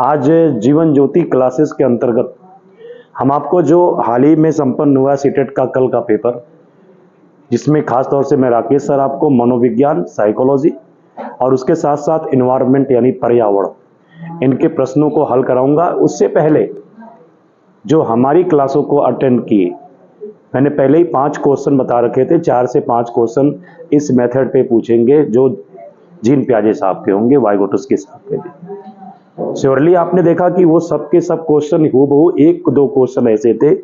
आज जीवन ज्योति क्लासेस के अंतर्गत हम आपको जो हाल ही में संपन्न हुआ सीटेट का कल का पेपर, जिसमें खास तौर से मैं राकेश सर आपको मनोविज्ञान, साइकोलॉजी और उसके साथ साथ इन्वायरमेंट यानी पर्यावरण, इनके प्रश्नों को हल कराऊंगा। उससे पहले जो हमारी क्लासों को अटेंड किए, मैंने पहले ही 5 क्वेश्चन बता रखे थे। 4 से 5 क्वेश्चन इस मेथड पे पूछेंगे जो जीन प्याजे साहब के होंगे, वाइगोटस्की साहब के भी। श्योरली आपने देखा कि वो सब के सब क्वेश्चन हूबहू 1-2 क्वेश्चन ऐसे थे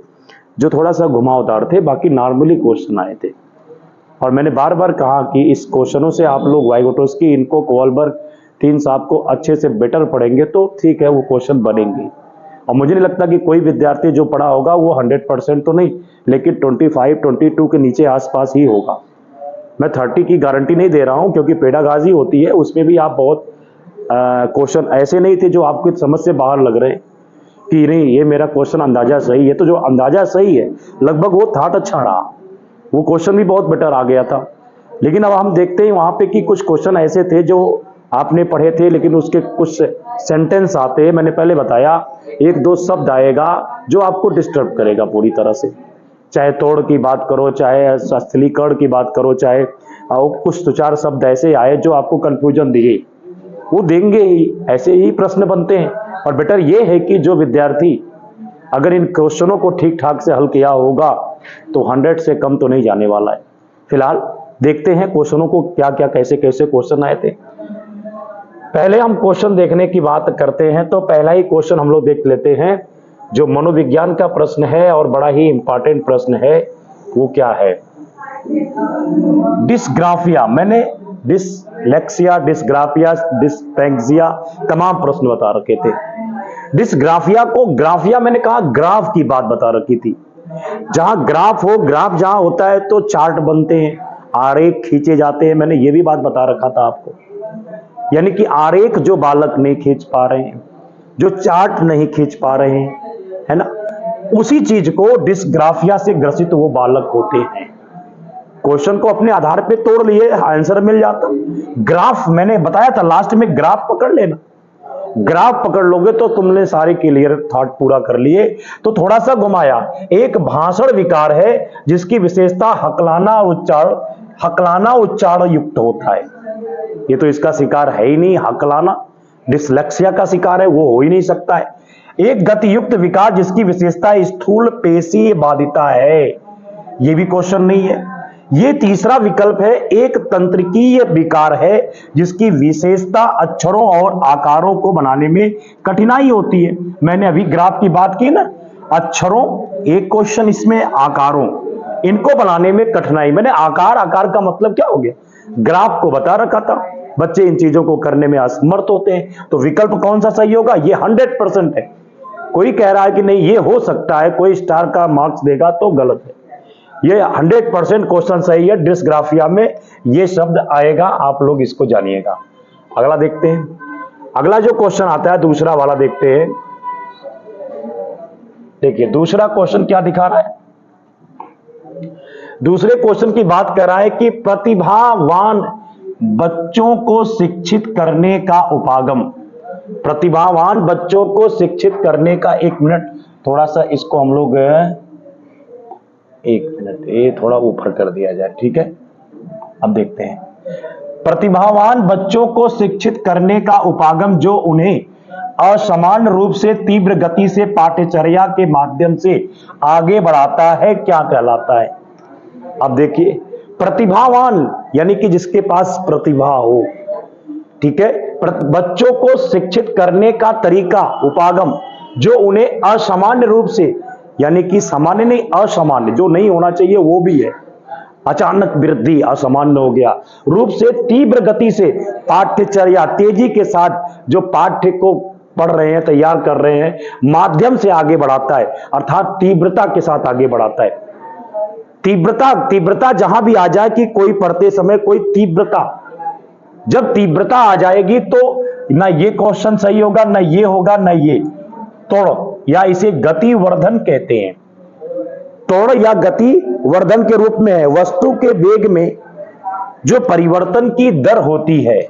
जो थोड़ा सा घुमावदार थे, बाकी नॉर्मली क्वेश्चन आए थे। और मैंने बार बार कहा कि इस क्वेश्चनों से आप लोग वाइगोटस्की, इनको, कोलबर्ग, 3 साहब को अच्छे से बेटर पढ़ेंगे तो ठीक है, वो क्वेश्चन बनेंगे। और मुझे नहीं लगता कि कोई विद्यार्थी जो पढ़ा होगा वो 100% तो नहीं, लेकिन 25-22 के नीचे आसपास ही होगा। मैं 30 की गारंटी नहीं दे रहा हूं, क्योंकि पेडागाजी होती है, उसमें भी आप बहुत क्वेश्चन ऐसे नहीं थे जो आपकी समझ से बाहर लग रहे कि नहीं ये मेरा क्वेश्चन अंदाजा सही है। तो जो अंदाजा सही है लगभग वो था अच्छा रहा, वो क्वेश्चन भी बहुत बेटर आ गया था। लेकिन अब हम देखते हैं वहां पे कि कुछ क्वेश्चन ऐसे थे जो आपने पढ़े थे, लेकिन उसके कुछ सेंटेंस आते हैं, मैंने पहले बताया 1-2 शब्द आएगा जो आपको डिस्टर्ब करेगा पूरी तरह से। चाहे तोड़ की बात करो, चाहे स्थलीकरण की बात करो, चाहे कुछ 2-4 शब्द ऐसे आए जो आपको कंफ्यूजन दिए, वो देंगे ही, ऐसे ही प्रश्न बनते हैं। और बेटर ये है कि जो विद्यार्थी अगर इन क्वेश्चनों को ठीक ठाक से हल किया होगा तो 100 से कम तो नहीं जाने वाला है। फिलहाल देखते हैं क्वेश्चनों को क्या क्या कैसे कैसे क्वेश्चन आए थे। पहले हम क्वेश्चन देखने की बात करते हैं, तो पहला ही क्वेश्चन हम लोग देख लेते हैं जो मनोविज्ञान का प्रश्न है और बड़ा ही इंपॉर्टेंट प्रश्न है। वो क्या है? डिस्ग्राफिया, मैंने डिसलेक्सिया, डिस्ग्राफिया, डिस्पेक्सिया तमाम प्रश्न बता रखे थे। डिस्ग्राफिया को, ग्राफिया मैंने कहा ग्राफ की बात बता रखी थी। जहां ग्राफ हो, ग्राफ जहां होता है तो चार्ट बनते हैं, आरेख खींचे जाते हैं, मैंने ये भी बात बता रखा था आपको। यानी कि आरेख जो बालक नहीं खींच पा रहे हैं, जो चार्ट नहीं खींच पा रहे हैं, है ना, उसी चीज को डिस्ग्राफिया से ग्रसित वो बालक होते हैं। क्वेश्चन को अपने आधार पे तोड़ लिए, आंसर मिल जाता। ग्राफ मैंने बताया था लास्ट में, ग्राफ पकड़ लेना, ग्राफ पकड़ लोगे तो तुमने सारे क्लियर थॉट पूरा कर लिए। तो थोड़ा सा घुमाया। एक भाषण विकार है जिसकी विशेषता हकलाना उच्चारण युक्त होता है। ये तो इसका शिकार है ही नहीं, हकलाना, डिसलेक्सिया का शिकार है, वो हो ही नहीं सकता है। एक गतियुक्त विकार जिसकी विशेषता स्थूल पेशीय बाधिता है, ये भी क्वेश्चन नहीं है। ये तीसरा विकल्प है, एक तंत्रिकीय विकार है जिसकी विशेषता अक्षरों और आकारों को बनाने में कठिनाई होती है। मैंने अभी ग्राफ की बात की ना, अक्षरों एक क्वेश्चन, इसमें आकारों, इनको बनाने में कठिनाई। मैंने आकार का मतलब क्या हो गया, ग्राफ को बता रखा था। बच्चे इन चीजों को करने में असमर्थ होते हैं। तो विकल्प कौन सा सही होगा? ये 100% है। कोई कह रहा है कि नहीं ये हो सकता है, कोई स्टार का मार्क्स देगा, तो गलत है। ये 100% क्वेश्चन सही है। डिस्ग्राफिया में ये शब्द आएगा, आप लोग इसको जानिएगा। अगला देखते हैं। अगला जो क्वेश्चन आता है दूसरा वाला देखते हैं। देखिए दूसरा क्वेश्चन क्या दिखा रहा है। दूसरे क्वेश्चन की बात कर रहा है कि प्रतिभावान बच्चों को शिक्षित करने का उपागम। प्रतिभावान बच्चों को शिक्षित करने का, 1 मिनट, थोड़ा सा इसको हम लोग 1 मिनट ये थोड़ा ऊपर कर दिया जाए, ठीक है। अब देखते हैं, प्रतिभावान बच्चों को शिक्षित करने का उपागम जो उन्हें असामान्य रूप से तीव्र गति से पाठ्यचर्या के माध्यम से आगे बढ़ाता है, क्या कहलाता है? अब देखिए, प्रतिभावान यानी कि जिसके पास प्रतिभा हो, ठीक है। बच्चों को शिक्षित करने का तरीका, उपागम, जो उन्हें असामान्य रूप से, यानी कि सामान्य नहीं, असामान्य, जो नहीं होना चाहिए वो भी है, अचानक वृद्धि, असामान्य हो गया, रूप से तीव्र गति से पाठ्यचर्या, तेजी के साथ जो पाठ्य को पढ़ रहे हैं, तैयार कर रहे हैं, माध्यम से आगे बढ़ाता है, अर्थात तीव्रता के साथ आगे बढ़ाता है। तीव्रता जहां भी आ जाए कि कोई पढ़ते समय कोई तीव्रता, जब तीव्रता आ जाएगी तो ना ये क्वेश्चन सही होगा, ना ये होगा, ना ये। तोड़ या इसे गति वर्धन कहते हैं। तोड़ या गति वर्धन के रूप में है। वस्तु के वेग में जो परिवर्तन की दर होती है,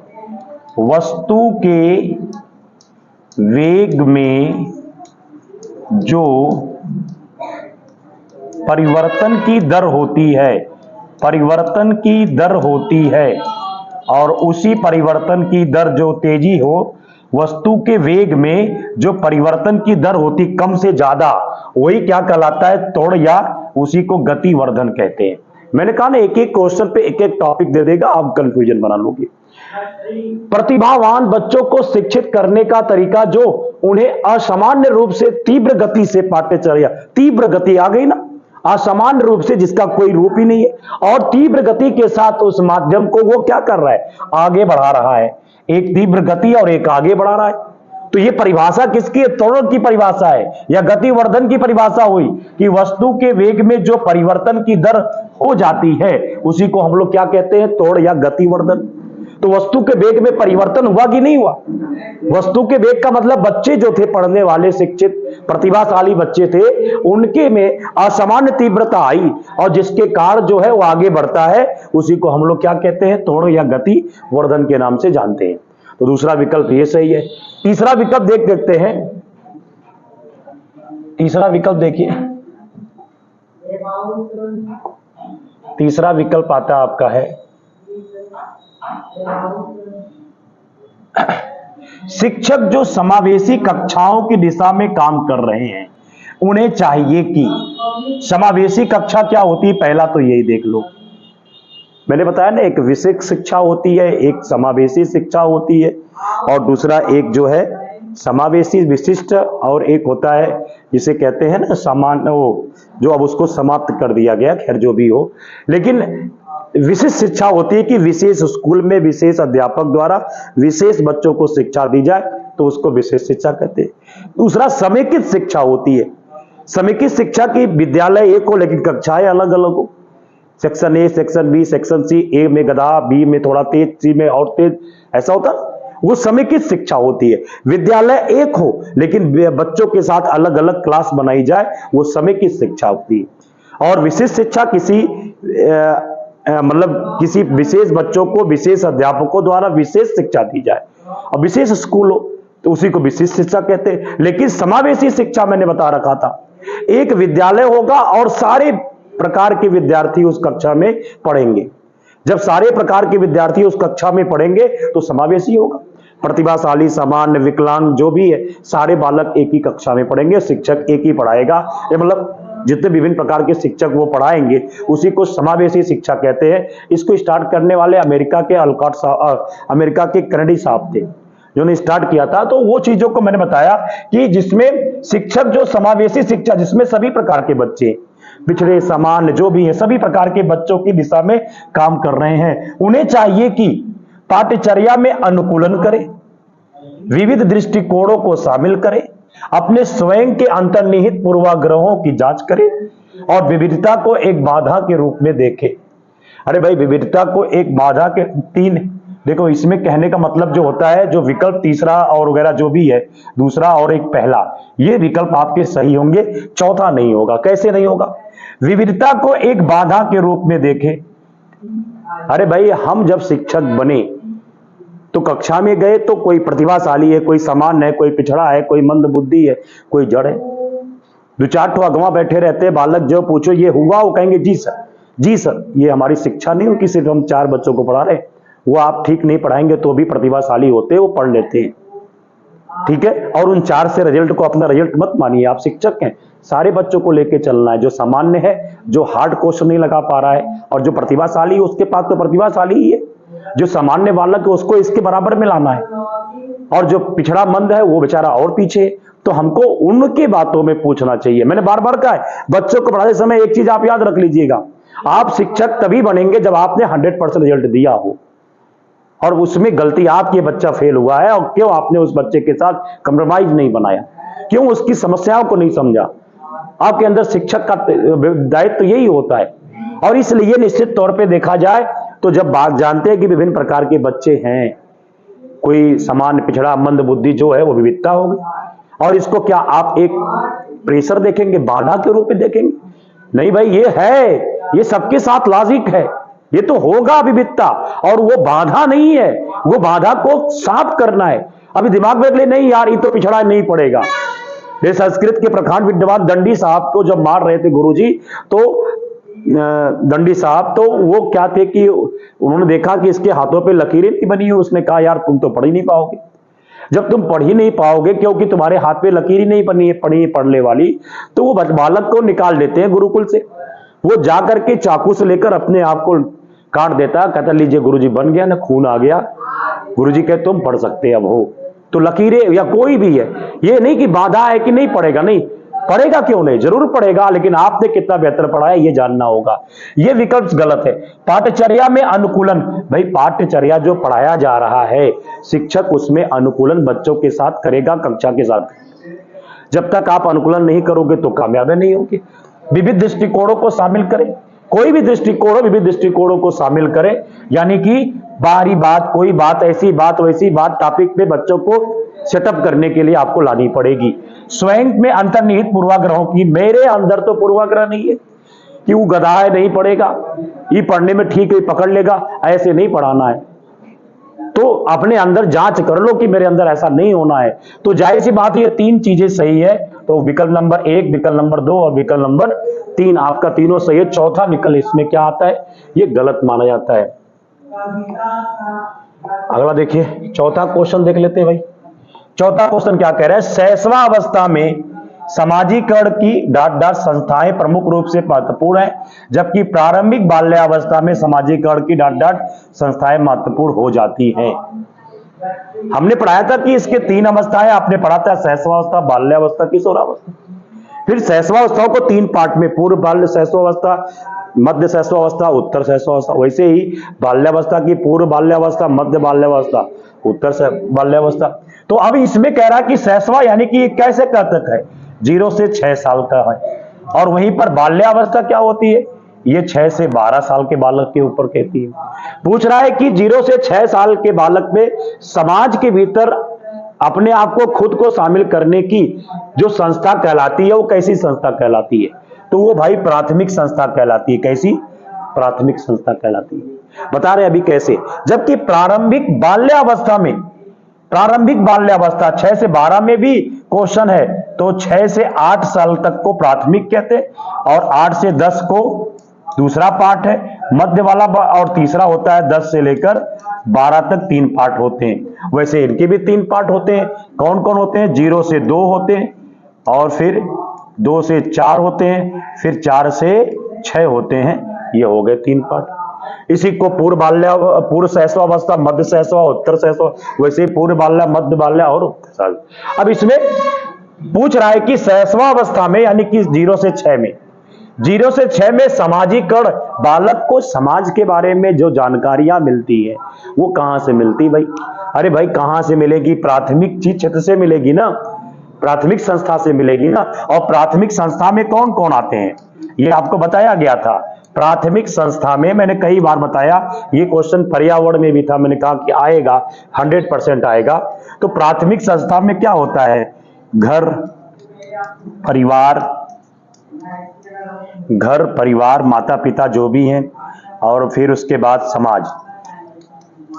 वस्तु के वेग में जो परिवर्तन की दर होती है, परिवर्तन की दर होती है, और उसी परिवर्तन की दर जो तेजी हो, वस्तु के वेग में जो परिवर्तन की दर होती कम से ज्यादा, वही क्या कहलाता है? त्वरण, या उसी को गति वर्धन कहते हैं। मैंने कहा ना, एक एक क्वेश्चन पे एक एक टॉपिक दे देगा, आप कंफ्यूजन बना लोगे। प्रतिभावान बच्चों को शिक्षित करने का तरीका जो उन्हें असामान्य रूप से तीव्र गति से पाठ्यचर्या, तीव्र गति आ गई ना, असामान्य रूप से जिसका कोई रूप ही नहीं है, और तीव्र गति के साथ उस माध्यम को वो क्या कर रहा है? आगे बढ़ा रहा है। एक तीव्र गति और एक आगे बढ़ा रहा है। तो ये परिभाषा किसकी है? त्वरण की परिभाषा है, या गति वर्धन की परिभाषा हुई कि वस्तु के वेग में जो परिवर्तन की दर हो जाती है उसी को हम लोग क्या कहते हैं? त्वरण या गति वर्धन। तो वस्तु के वेग में परिवर्तन हुआ कि नहीं हुआ? वस्तु के वेग का मतलब बच्चे जो थे, पढ़ने वाले, शिक्षित, प्रतिभाशाली बच्चे थे, उनके में असामान्य तीव्रता आई, और जिसके कारण जो है वो आगे बढ़ता है, उसी को हम लोग क्या कहते हैं? त्वरण या गति वर्धन के नाम से जानते हैं। तो दूसरा विकल्प ये सही है। तीसरा विकल्प देखते हैं। तीसरा विकल्प देखिए, तीसरा विकल्प आता आपका है शिक्षक जो समावेशी कक्षाओं की दिशा में काम कर रहे हैं, उन्हें चाहिए कि समावेशी कक्षा क्या होती है? पहला तो यही देख लो, मैंने बताया ना, एक विशिष्ट शिक्षा होती है, एक समावेशी शिक्षा होती है, और दूसरा एक जो है समावेशी विशिष्ट, और एक होता है जिसे कहते हैं ना सामान्य, वो जो अब उसको समाप्त कर दिया गया, खैर जो भी हो। लेकिन विशिष्ट शिक्षा होती है कि विशेष स्कूल में विशेष अध्यापक द्वारा विशेष बच्चों को शिक्षा दी जाए, तो उसको विशेष शिक्षा कहते हैं। दूसरा समेकित शिक्षा होती है। समेकित शिक्षा की विद्यालय एक हो लेकिन कक्षाएं अलग अलग हो, section A, section B, section C, A में गधा, बी में थोड़ा तेज, सी में और तेज, ऐसा होता है, वो समेकित शिक्षा होती है। विद्यालय एक हो लेकिन बच्चों के साथ अलग अलग क्लास बनाई जाए, वो समेकित शिक्षा होती है। और विशेष शिक्षा किसी मतलब किसी विशेष बच्चों को विशेष अध्यापकों द्वारा विशेष शिक्षा दी जाए, और विशेष स्कूल हो तो उसी को विशेष शिक्षा कहते हैं। लेकिन समावेशी शिक्षा मैंने बता रखा था, एक विद्यालय होगा और सारे प्रकार के विद्यार्थी उस कक्षा में पढ़ेंगे। जब सारे प्रकार के विद्यार्थी उस कक्षा में पढ़ेंगे तो समावेशी होगा। प्रतिभाशाली, सामान्य, विकलांग जो भी है, सारे बालक एक ही कक्षा में पढ़ेंगे, शिक्षक एक ही पढ़ाएगा। ये मतलब जितने विभिन्न प्रकार के शिक्षक वो पढ़ाएंगे उसी को समावेशी शिक्षा कहते हैं। इसको स्टार्ट करने वाले अमेरिका के अलकॉट साहब, अमेरिका के कैनेडी साहब थे जिन्होंने स्टार्ट किया था। तो वो चीजों को मैंने बताया कि जिसमें शिक्षक जो समावेशी शिक्षा, जिसमें सभी प्रकार के बच्चे, पिछड़े, सामान्य जो भी है, सभी प्रकार के बच्चों की दिशा में काम कर रहे हैं, उन्हें चाहिए कि पाठ्यचर्या में अनुकूलन करें, विविध दृष्टिकोणों को शामिल करें, अपने स्वयं के अंतर्निहित पूर्वाग्रहों की जांच करें, और विविधता को एक बाधा के रूप में देखें। अरे भाई, विविधता को एक बाधा के तीन, देखो इसमें कहने का मतलब जो होता है, जो विकल्प तीसरा और वगैरह जो भी है, दूसरा और एक पहला, ये विकल्प आपके सही होंगे, चौथा नहीं होगा। कैसे नहीं होगा? विविधता को एक बाधा के रूप में देखें। अरे भाई, हम जब शिक्षक बने तो कक्षा में गए तो कोई प्रतिभाशाली है, कोई सामान्य है, कोई पिछड़ा है, कोई मंद बुद्धि है, कोई जड़ है। दो चार ठो अगवा बैठे रहते हैं बालक, जो पूछो ये हुआ, वो कहेंगे जी सर, जी सर। ये हमारी शिक्षा नहीं हो कि सिर्फ हम 4 बच्चों को पढ़ा रहे हैं। वो आप ठीक नहीं पढ़ाएंगे तो भी प्रतिभाशाली होते हैं, वो पढ़ लेते हैं, ठीक है। और उन 4 से रिजल्ट को अपना रिजल्ट मत मानिए, आप शिक्षक हैं, सारे बच्चों को लेके चलना है। जो सामान्य है, जो हार्ड क्वेश्चन नहीं लगा पा रहा है, और जो प्रतिभाशाली है उसके पास तो प्रतिभाशाली ही है, जो सामान्य बालक है उसको इसके बराबर में लाना है, और जो पिछड़ा मंद है वो बेचारा और पीछे। तो हमको उनके बातों में पूछना चाहिए। मैंने बार बार कहा है, बच्चों को पढ़ाते समय एक चीज आप याद रख लीजिएगा, आप शिक्षक तभी बनेंगे जब आपने 100% रिजल्ट दिया हो, और उसमें गलती आपकी, बच्चा फेल हुआ है और क्यों आपने उस बच्चे के साथ कंप्रोमाइज नहीं बनाया, क्यों उसकी समस्याओं को नहीं समझा। आपके अंदर शिक्षक का दायित्व यही होता है। और इसलिए निश्चित तौर पे देखा जाए तो जब बात जानते हैं कि विभिन्न प्रकार के बच्चे हैं, कोई सामान्य, पिछड़ा, मंद बुद्धि जो है वो विविधता होगी, और इसको क्या आप एक प्रेशर देखेंगे, बाधा के रूप में देखेंगे? नहीं भाई, ये है, ये सबके साथ लॉजिक है, ये तो होगा विविधता, और वो बाधा नहीं है, वो बाधा को साफ करना है। अभी दिमाग में ले नहीं यार, ये तो पिछड़ा नहीं पड़ेगा। ये संस्कृत के प्रखंड विद्वान दंडी साहब को जब मार रहे थे गुरुजी, तो दंडी साहब तो वो क्या थे कि उन्होंने देखा कि इसके हाथों पे लकीरें नहीं बनी हो। उसने कहा यार तुम तो पढ़ ही नहीं पाओगे। जब तुम पढ़ ही नहीं पाओगे क्योंकि तुम्हारे हाथ पे लकीर ही नहीं बनी है पढ़ी पढ़ने वाली, तो वो बालक को निकाल देते हैं गुरुकुल से। वो जा करके चाकू से लेकर अपने आप को काट देता, कहता लीजिए गुरुजी बन गया ना, खून आ गया। गुरुजी कहते तुम पढ़ सकते अब हो। तो लकीरें या कोई भी है, ये नहीं कि बाधा है कि नहीं पढ़ेगा, नहीं पढ़ेगा, क्यों नहीं, जरूर पढ़ेगा, लेकिन आपने कितना बेहतर पढ़ा है ये जानना होगा। ये विकल्प गलत है। पाठ्यचर्या में अनुकूलन, भाई पाठ्यचर्या जो पढ़ाया जा रहा है शिक्षक उसमें अनुकूलन बच्चों के साथ करेगा, कक्षा के साथ। जब तक आप अनुकूलन नहीं करोगे तो कामयाबी नहीं होगी। विविध दृष्टिकोणों को शामिल करें, कोई भी दृष्टिकोण हो विविध दृष्टिकोणों को शामिल करें, यानी कि बाहरी बात, कोई बात, ऐसी बात वैसी बात, टॉपिक पे बच्चों को सेटअप करने के लिए आपको लानी पड़ेगी। स्वयं में अंतर्निहित पूर्वाग्रहों की, मेरे अंदर तो पूर्वाग्रह नहीं है कि वो गधा है नहीं पढ़ेगा, ये पढ़ने में ठीक है पकड़ लेगा, ऐसे नहीं पढ़ाना है। तो अपने अंदर जांच कर लो कि मेरे अंदर ऐसा नहीं होना है। तो जाहिर सी बात ये तीन चीजें सही है, तो विकल्प नंबर 1, विकल्प नंबर 2 और विकल्प नंबर 3 आपका तीनों सही है। चौथा विकल्प इसमें क्या आता है, ये गलत माना जाता है। अगला देखिए, चौथा क्वेश्चन देख लेते हैं भाई। चौथा क्वेश्चन क्या कह रहा है, शैशवा अवस्था में सामाजिकरण की डांट संस्थाएं प्रमुख रूप से महत्वपूर्ण है, जबकि प्रारंभिक बाल्यावस्था में सामाजिकरण की डांट संस्थाएं महत्वपूर्ण हो जाती हैं। हमने पढ़ाया था कि इसके 3 अवस्थाएं, आपने पढ़ा था शैशवावस्था, बाल्यावस्था, किशोरावस्था। फिर शैशवावस्थाओं को 3 पार्ट में, पूर्व बाल्य शैशवावस्था, मध्य शैशवावस्था, उत्तर शैशवावस्था। वैसे ही बाल्यावस्था की पूर्व बाल्यावस्था, मध्य बाल्यावस्था, उत्तर बाल्यावस्था। तो अब इसमें कह रहा है कि शैशवा यानी कि कैसे कब तक है, 0 से 6 साल का है। और वहीं पर बाल्यावस्था क्या होती है, ये 6 से 12 साल के बालक के ऊपर कहती है। पूछ रहा है कि 0 से 6 साल के बालक में समाज के भीतर अपने आप को खुद को शामिल करने की जो संस्था कहलाती है वो कैसी संस्था कहलाती है, तो वो भाई प्राथमिक संस्था कहलाती है। कैसी, प्राथमिक संस्था कहलाती है। बता रहे अभी कैसे, जबकि प्रारंभिक बाल्यावस्था में, प्रारंभिक बाल्यावस्था 6 से 12 में भी क्वेश्चन है, तो 6 से 8 साल तक को प्राथमिक कहते हैं और 8 से 10 को दूसरा पार्ट है, मध्य वाला, और तीसरा होता है 10 से लेकर 12 तक 3 पार्ट होते हैं। वैसे इनके भी 3 पार्ट होते हैं। कौन कौन होते हैं, 0 से 2 होते हैं, और फिर 2 से 4 होते हैं, फिर 4 से 6 होते हैं। ये हो गए 3 पार्ट। इसी को पूर्व शैशवावस्था, मध्य शैशवा, उत्तर शैशवा, वैसे पूर्व बाल्या, मध्य बाल्या और उत्तर शैशवा। अब इसमें पूछ रहा है कि शैशवावस्था में यानी कि 0 से 6 में, 0 से 6 में सामाजिकरण, बालक को समाज के बारे में जो जानकारियां मिलती है वो कहां से मिलती भाई, अरे भाई कहां से मिलेगी, प्राथमिक चीज क्षेत्र से मिलेगी ना, प्राथमिक संस्था से मिलेगी ना। और प्राथमिक संस्था में कौन कौन आते हैं ये आपको बताया गया था। प्राथमिक संस्था में मैंने कई बार बताया, ये क्वेश्चन पर्यावरण में भी था, मैंने कहा कि आएगा, 100% आएगा। तो प्राथमिक संस्था में क्या होता है, घर परिवार, माता पिता जो भी हैं, और फिर उसके बाद समाज,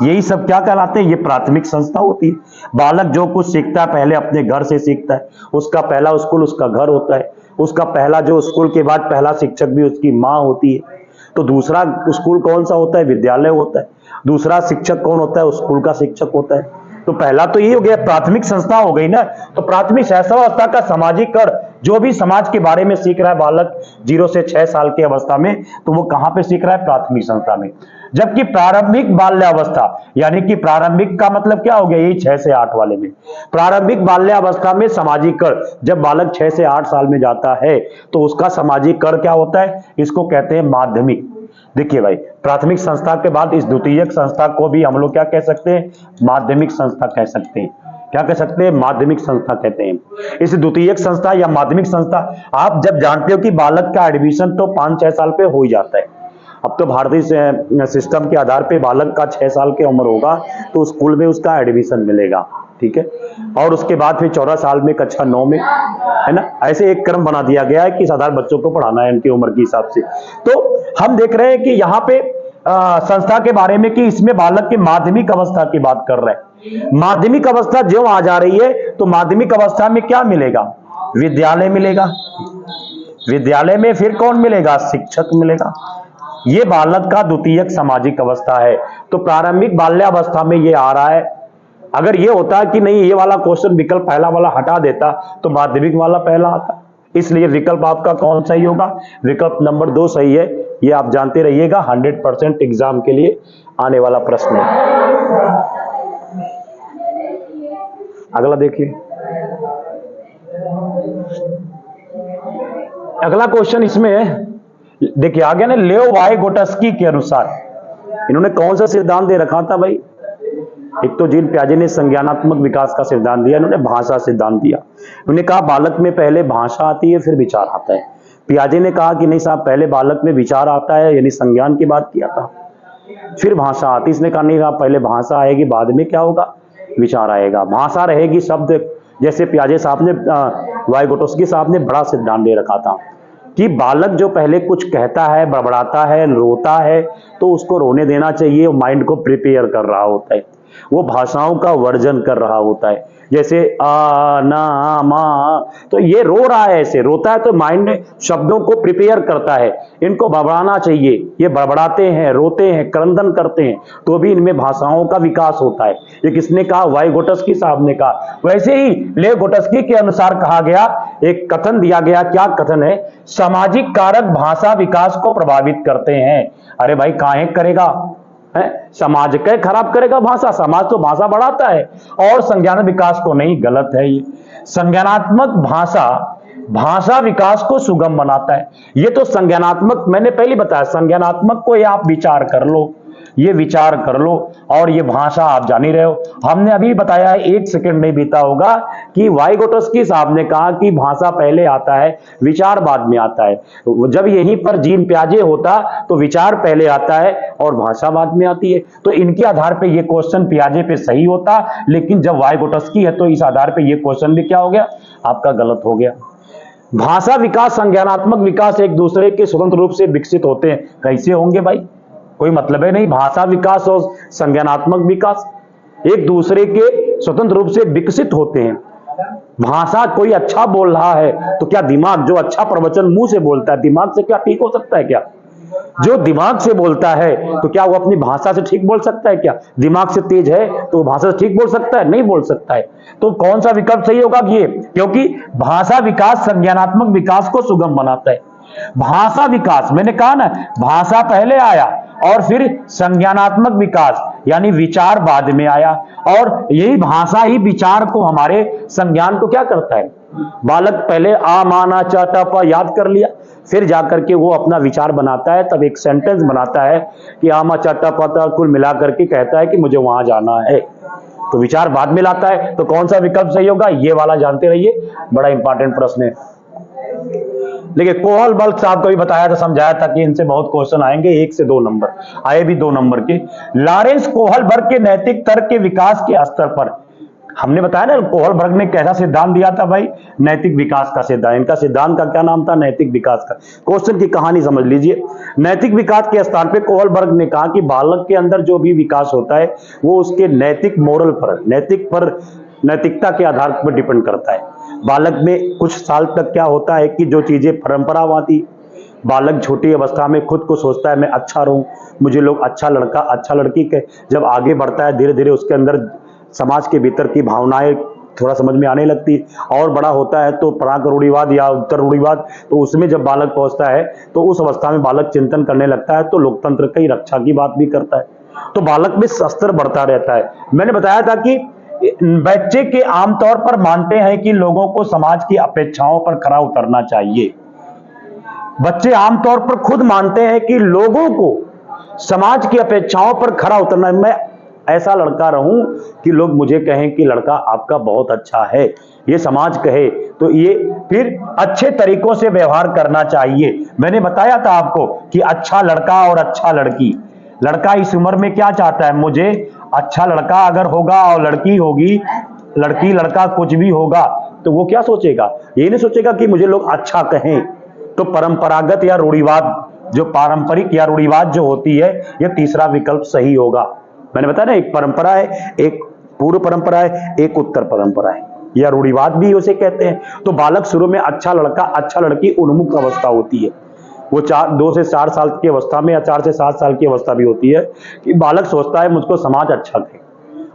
यही सब क्या कहलाते हैं, ये प्राथमिक संस्था होती है। बालक जो कुछ सीखता है पहले अपने घर से सीखता है, उसका पहला स्कूल उसका घर होता है, उसका पहला जो स्कूल के बाद पहला शिक्षक भी उसकी माँ होती है। तो दूसरा स्कूल कौन सा होता है, विद्यालय होता है। दूसरा शिक्षक कौन होता है, स्कूल का शिक्षक होता है। तो पहला तो ये हो गया, प्राथमिक संस्था हो गई ना। तो प्राथमिक शैशवावस्था का सामाजिकरण, जो भी समाज के बारे में सीख रहा है बालक 0 से 6 साल की अवस्था में, तो वो कहां पे सीख रहा है, प्राथमिक संस्था में। जबकि प्रारंभिक बाल्यावस्था यानी कि प्रारंभिक का मतलब क्या हो गया, यही 6 से 8 वाले में, प्रारंभिक बाल्यावस्था में सामाजिकरण, जब बालक 6 से 8 साल में जाता है तो उसका सामाजिकरण क्या होता है, इसको कहते हैं माध्यमिक। देखिए भाई, प्राथमिक संस्था के बाद इस द्वितीयक संस्था को भी हम लोग क्या कह सकते हैं, माध्यमिक संस्था कह सकते हैं। क्या कह सकते हैं, माध्यमिक संस्था कहते हैं। इस द्वितीयक संस्था या माध्यमिक संस्था, आप जब जानते हो कि बालक का एडमिशन तो 5-6 साल पे हो ही जाता है। अब तो भारतीय सिस्टम के आधार पे बालक का 6 साल की उम्र होगा तो स्कूल में उसका एडमिशन मिलेगा, ठीक है। और उसके बाद फिर 14 साल में कक्षा 9 में, है ना, ऐसे एक क्रम बना दिया गया है कि साधारण बच्चों को पढ़ाना है उनकी उम्र के हिसाब से। तो हम देख रहे हैं कि यहाँ पे संस्था के बारे में कि इसमें बालक के माध्यमिक अवस्था की बात कर रहे हैं। माध्यमिक अवस्था जो आ जा रही है तो माध्यमिक अवस्था में क्या मिलेगा? विद्यालय मिलेगा। विद्यालय में फिर कौन मिलेगा? शिक्षक मिलेगा। ये बालक का द्वितीयक सामाजिक अवस्था है। तो प्रारंभिक बाल्यावस्था में ये आ रहा है। अगर ये होता कि नहीं, ये वाला क्वेश्चन विकल्प पहला वाला हटा देता तो माध्यमिक वाला पहला आता। इसलिए विकल्प आपका कौन सही होगा? विकल्प नंबर 2 सही है। ये आप जानते रहिएगा, 100% एग्जाम के लिए आने वाला प्रश्न है। अगला देखिए, अगला क्वेश्चन इसमें देखिए आ गया ना, लेओ वाइगोटस्की के अनुसार इन्होंने कौन सा सिद्धांत दे रखा था भाई? एक तो जीन पियाजे ने संज्ञानात्मक विकास का सिद्धांत दिया, इन्होंने भाषा सिद्धांत दिया। उन्होंने कहा बालक में पहले भाषा आती है फिर विचार आता है। पियाजे ने कहा कि नहीं साहब, पहले बालक में विचार आता है, यानी संज्ञान की बात किया था, फिर भाषा आती। इसने कहा नहीं साहब, पहले भाषा आएगी बाद में क्या होगा? विचार आएगा। भाषा रहेगी शब्द, जैसे पियाजे साहब ने वाइगोटस्की साहब ने बड़ा सिद्धांत दे रखा था कि बालक जो पहले कुछ कहता है, बड़बड़ाता है, रोता है, तो उसको रोने देना चाहिए। माइंड को प्रिपेयर कर रहा होता है, वो भाषाओं का वर्जन कर रहा होता है। जैसे आ ना मा, तो ये रो रहा है, ऐसे रोता है तो माइंड शब्दों को प्रिपेयर करता है। इनको बड़बड़ाना चाहिए। ये बड़बड़ाते हैं, रोते हैं, क्रंदन करते हैं, तो भी इनमें भाषाओं का विकास होता है। ये किसने कहा? वाइगोटस्की साहब ने कहा। वैसे ही लेओगोटस्की के अनुसार कहा गया, एक कथन दिया गया। क्या कथन है? सामाजिक कारक भाषा विकास को प्रभावित करते हैं। अरे भाई, काहे करेगा? समाज के खराब करेगा भाषा? समाज तो भाषा बढ़ाता है और संज्ञान विकास को नहीं। गलत है ये। संज्ञानात्मक भाषा भाषा विकास को सुगम बनाता है। ये तो संज्ञानात्मक, मैंने पहले बताया, संज्ञानात्मक को ये आप विचार कर लो, ये विचार कर लो, और ये भाषा आप जान ही रहे हो। हमने अभी बताया है, 1 सेकंड नहीं बीता होगा कि वाइगोटस्की साहब ने कहा कि भाषा पहले आता है, विचार बाद में आता है। जब यहीं पर जीन पियाजे होता तो विचार पहले आता है और भाषा बाद में आती है। तो इनके आधार पे ये क्वेश्चन पियाजे पे सही होता, लेकिन जब वाइगोटस्की है तो इस आधार पे ये क्वेश्चन भी क्या हो गया? आपका गलत हो गया। भाषा विकास, संज्ञानात्मक विकास एक दूसरे के स्वतंत्र रूप से विकसित होते हैं। कैसे होंगे भाई? कोई मतलब है नहीं। भाषा विकास और संज्ञानात्मक विकास एक दूसरे के स्वतंत्र रूप से विकसित होते हैं। भाषा, कोई अच्छा बोल रहा है तो क्या दिमाग, जो अच्छा प्रवचन मुंह से बोलता है, दिमाग से क्या ठीक हो सकता है क्या? जो दिमाग से बोलता है तो क्या वो अपनी भाषा से ठीक बोल सकता है क्या? दिमाग से तेज है तो वो भाषा से ठीक बोल सकता है? नहीं बोल सकता है। तो कौन सा विकल्प सही होगा? ये, क्योंकि भाषा विकास संज्ञानात्मक विकास को सुगम बनाता है। भाषा विकास, मैंने कहा ना, भाषा पहले आया और फिर संज्ञानात्मक विकास यानी विचार बाद में आया, और यही भाषा ही विचार को, हमारे संज्ञान को क्या करता है? बालक पहले आ माना चाटा पा याद कर लिया, फिर जाकर के वो अपना विचार बनाता है, तब एक सेंटेंस बनाता है कि आमा चाटा पाता कुल मिलाकर के कहता है कि मुझे वहां जाना है। तो विचार बाद में लाता है। तो कौन सा विकल्प सही होगा? ये वाला जानते रहिए, बड़ा इंपॉर्टेंट प्रश्न है। देखिए, कोहलबर्ग साहब को भी बताया था, समझाया था कि इनसे बहुत क्वेश्चन आएंगे, 1 से 2 नंबर आए भी 2 नंबर के। लॉरेंस कोहलबर्ग के नैतिक तर्क के विकास के स्तर पर, हमने बताया ना कोहलबर्ग ने कैसा सिद्धांत दिया था भाई? नैतिक विकास का सिद्धांत। इनका सिद्धांत का क्या नाम था? नैतिक विकास का। क्वेश्चन की कहानी समझ लीजिए। नैतिक विकास के स्थान पे कोहलबर्ग ने कहा कि बालक के अंदर जो भी विकास होता है वो उसके नैतिक मोरल पर, नैतिकता के आधार पर डिपेंड करता है। बालक में कुछ साल तक क्या होता है कि जो चीजें परंपरावादी, बालक छोटी अवस्था में खुद को सोचता है मैं अच्छा रहूं, मुझे लोग अच्छा लड़का, अच्छा लड़की के, जब आगे बढ़ता है धीरे धीरे उसके अंदर समाज के भीतर की भावनाएं थोड़ा समझ में आने लगती, और बड़ा होता है तो प्राक रूढ़िवाद या उत्तर रूढ़िवाद, तो उसमें जब बालक पहुंचता है तो उस अवस्था में बालक चिंतन करने लगता है, तो लोकतंत्र की रक्षा की बात भी करता है। तो बालक में स्तर बढ़ता रहता है। मैंने बताया था कि बच्चे के आमतौर पर मानते हैं कि लोगों को समाज की अपेक्षाओं पर खरा उतरना चाहिए। बच्चे आमतौर पर खुद मानते हैं कि लोगों को समाज की अपेक्षाओं पर खरा उतरना, मैं ऐसा लड़का रहूं कि लोग मुझे कहें कि लड़का आपका बहुत अच्छा है, ये समाज कहे, तो ये फिर अच्छे तरीकों से व्यवहार करना चाहिए। मैंने बताया था आपको कि अच्छा लड़का और अच्छा लड़की, लड़का इस उम्र में क्या चाहता है? मुझे अच्छा लड़का अगर होगा और लड़की होगी, लड़की लड़का कुछ भी होगा, तो वो क्या सोचेगा? ये नहीं सोचेगा कि मुझे लोग अच्छा कहें। तो परंपरागत या रूढ़िवाद जो पारंपरिक या रूढ़िवाद जो होती है, यह तीसरा विकल्प सही होगा। मैंने बताया ना, एक परंपरा है, एक पूर्व परंपरा है, एक उत्तर परंपरा है, या रूढ़िवाद भी उसे कहते हैं। तो बालक शुरू में अच्छा लड़का अच्छा लड़की उन्मुख अवस्था होती है। वो 2 से 4 साल की अवस्था में या 4 से 7 साल की अवस्था भी होती है कि बालक सोचता है मुझको समाज अच्छा कहे,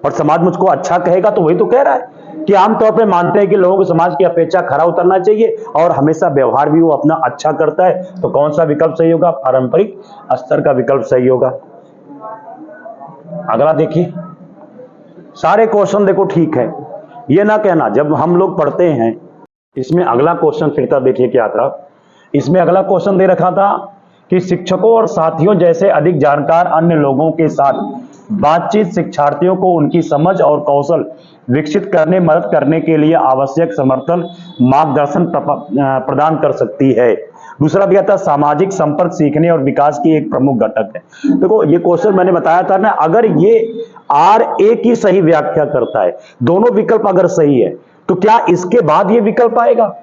और समाज मुझको अच्छा कहेगा तो वही तो कह रहा है कि आमतौर पे मानते हैं कि लोगों को समाज की अपेक्षा खरा उतरना चाहिए और हमेशा व्यवहार भी वो अपना अच्छा करता है। तो कौन सा विकल्प सही होगा? पारंपरिक स्तर का विकल्प सही होगा। अगला देखिए, सारे क्वेश्चन देखो ठीक है, ये ना कहना जब हम लोग पढ़ते हैं। इसमें अगला क्वेश्चन फिर था, देखिए क्या था। इसमें अगला क्वेश्चन दे रखा था कि शिक्षकों और साथियों जैसे अधिक जानकार अन्य लोगों के साथ बातचीत शिक्षार्थियों को उनकी समझ और कौशल विकसित करने मदद करने के लिए आवश्यक समर्थन मार्गदर्शन प्रदान कर सकती है। दूसरा दिया था सामाजिक संपर्क सीखने और विकास की एक प्रमुख घटक है। देखो ये क्वेश्चन मैंने बताया था ना, अगर ये RA की सही व्याख्या करता है, दोनों विकल्प अगर सही है, तो क्या इसके बाद ये विकल्प आएगा?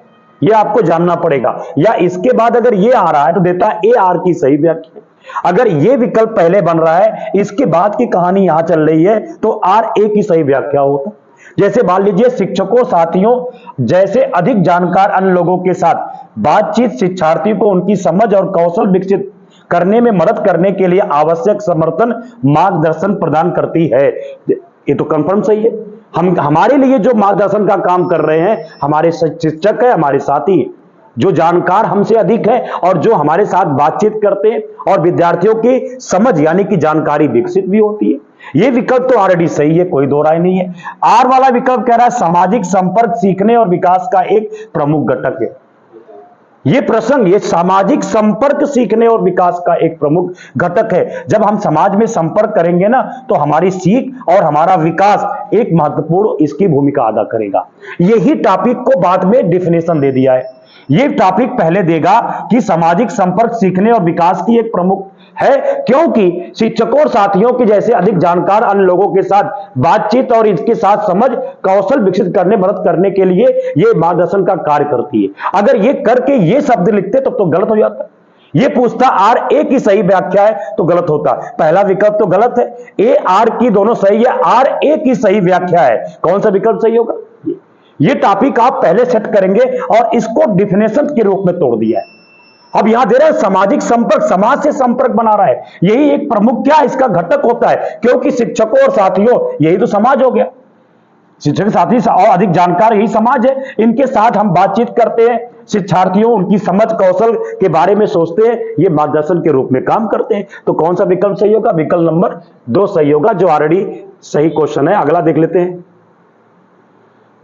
ये आपको जानना पड़ेगा। या इसके बाद अगर ये आ रहा है तो देता है AR की सही व्याख्या। अगर ये विकल्प पहले बन रहा है, इसके बाद की कहानी यहां चल रही है, तो RA की सही व्याख्या होता। जैसे मान लीजिए शिक्षकों साथियों जैसे अधिक जानकार अन्य लोगों के साथ बातचीत शिक्षार्थी को उनकी समझ और कौशल विकसित करने में मदद करने के लिए आवश्यक समर्थन मार्गदर्शन प्रदान करती है। ये तो कंफर्म सही है। हम हमारे लिए जो मार्गदर्शन का काम कर रहे हैं हमारे शिक्षक है, हमारे साथी है, जो जानकार हमसे अधिक है और जो हमारे साथ बातचीत करते हैं और विद्यार्थियों की समझ यानी कि जानकारी विकसित भी होती है। ये विकल्प तो ऑलरेडी सही है, कोई दो राय नहीं है। आर वाला विकल्प कह रहा है सामाजिक संपर्क सीखने और विकास का एक प्रमुख घटक है। ये प्रसंग, ये सामाजिक संपर्क सीखने और विकास का एक प्रमुख घटक है। जब हम समाज में संपर्क करेंगे ना, तो हमारी सीख और हमारा विकास एक महत्वपूर्ण इसकी भूमिका अदा करेगा। यही टॉपिक को बाद में डिफिनेशन दे दिया है। ये टॉपिक पहले देगा कि सामाजिक संपर्क सीखने और विकास की एक प्रमुख है, क्योंकि शिक्षकों और साथियों के जैसे अधिक जानकार अन्य लोगों के साथ बातचीत और इसके साथ समझ कौशल विकसित करने मदद करने के लिए ये मार्गदर्शन का कार्य करती है। अगर ये करके ये शब्द लिखते तब तो गलत हो जाता। ये पूछता RA की सही व्याख्या है तो गलत होता। पहला विकल्प तो गलत है, AR की दोनों सही है, RA की सही व्याख्या है। कौन सा विकल्प सही होगा? ये टॉपिक आप पहले सेट करेंगे और इसको डिफिनेशन के रूप में तोड़ दिया है। अब यहां दे रहा है सामाजिक संपर्क, समाज से संपर्क बना रहा है, यही एक प्रमुख क्या इसका घटक होता है, क्योंकि शिक्षकों और साथियों यही तो समाज हो गया। शिक्षक साथी और अधिक जानकार यही समाज है, इनके साथ हम बातचीत करते हैं, शिक्षार्थियों उनकी समझ कौशल के बारे में सोचते हैं, ये मार्गदर्शन के रूप में काम करते हैं। तो कौन सा विकल्प सही होगा? विकल्प नंबर 2 सही होगा, जो ऑलरेडी सही क्वेश्चन है। अगला देख लेते हैं।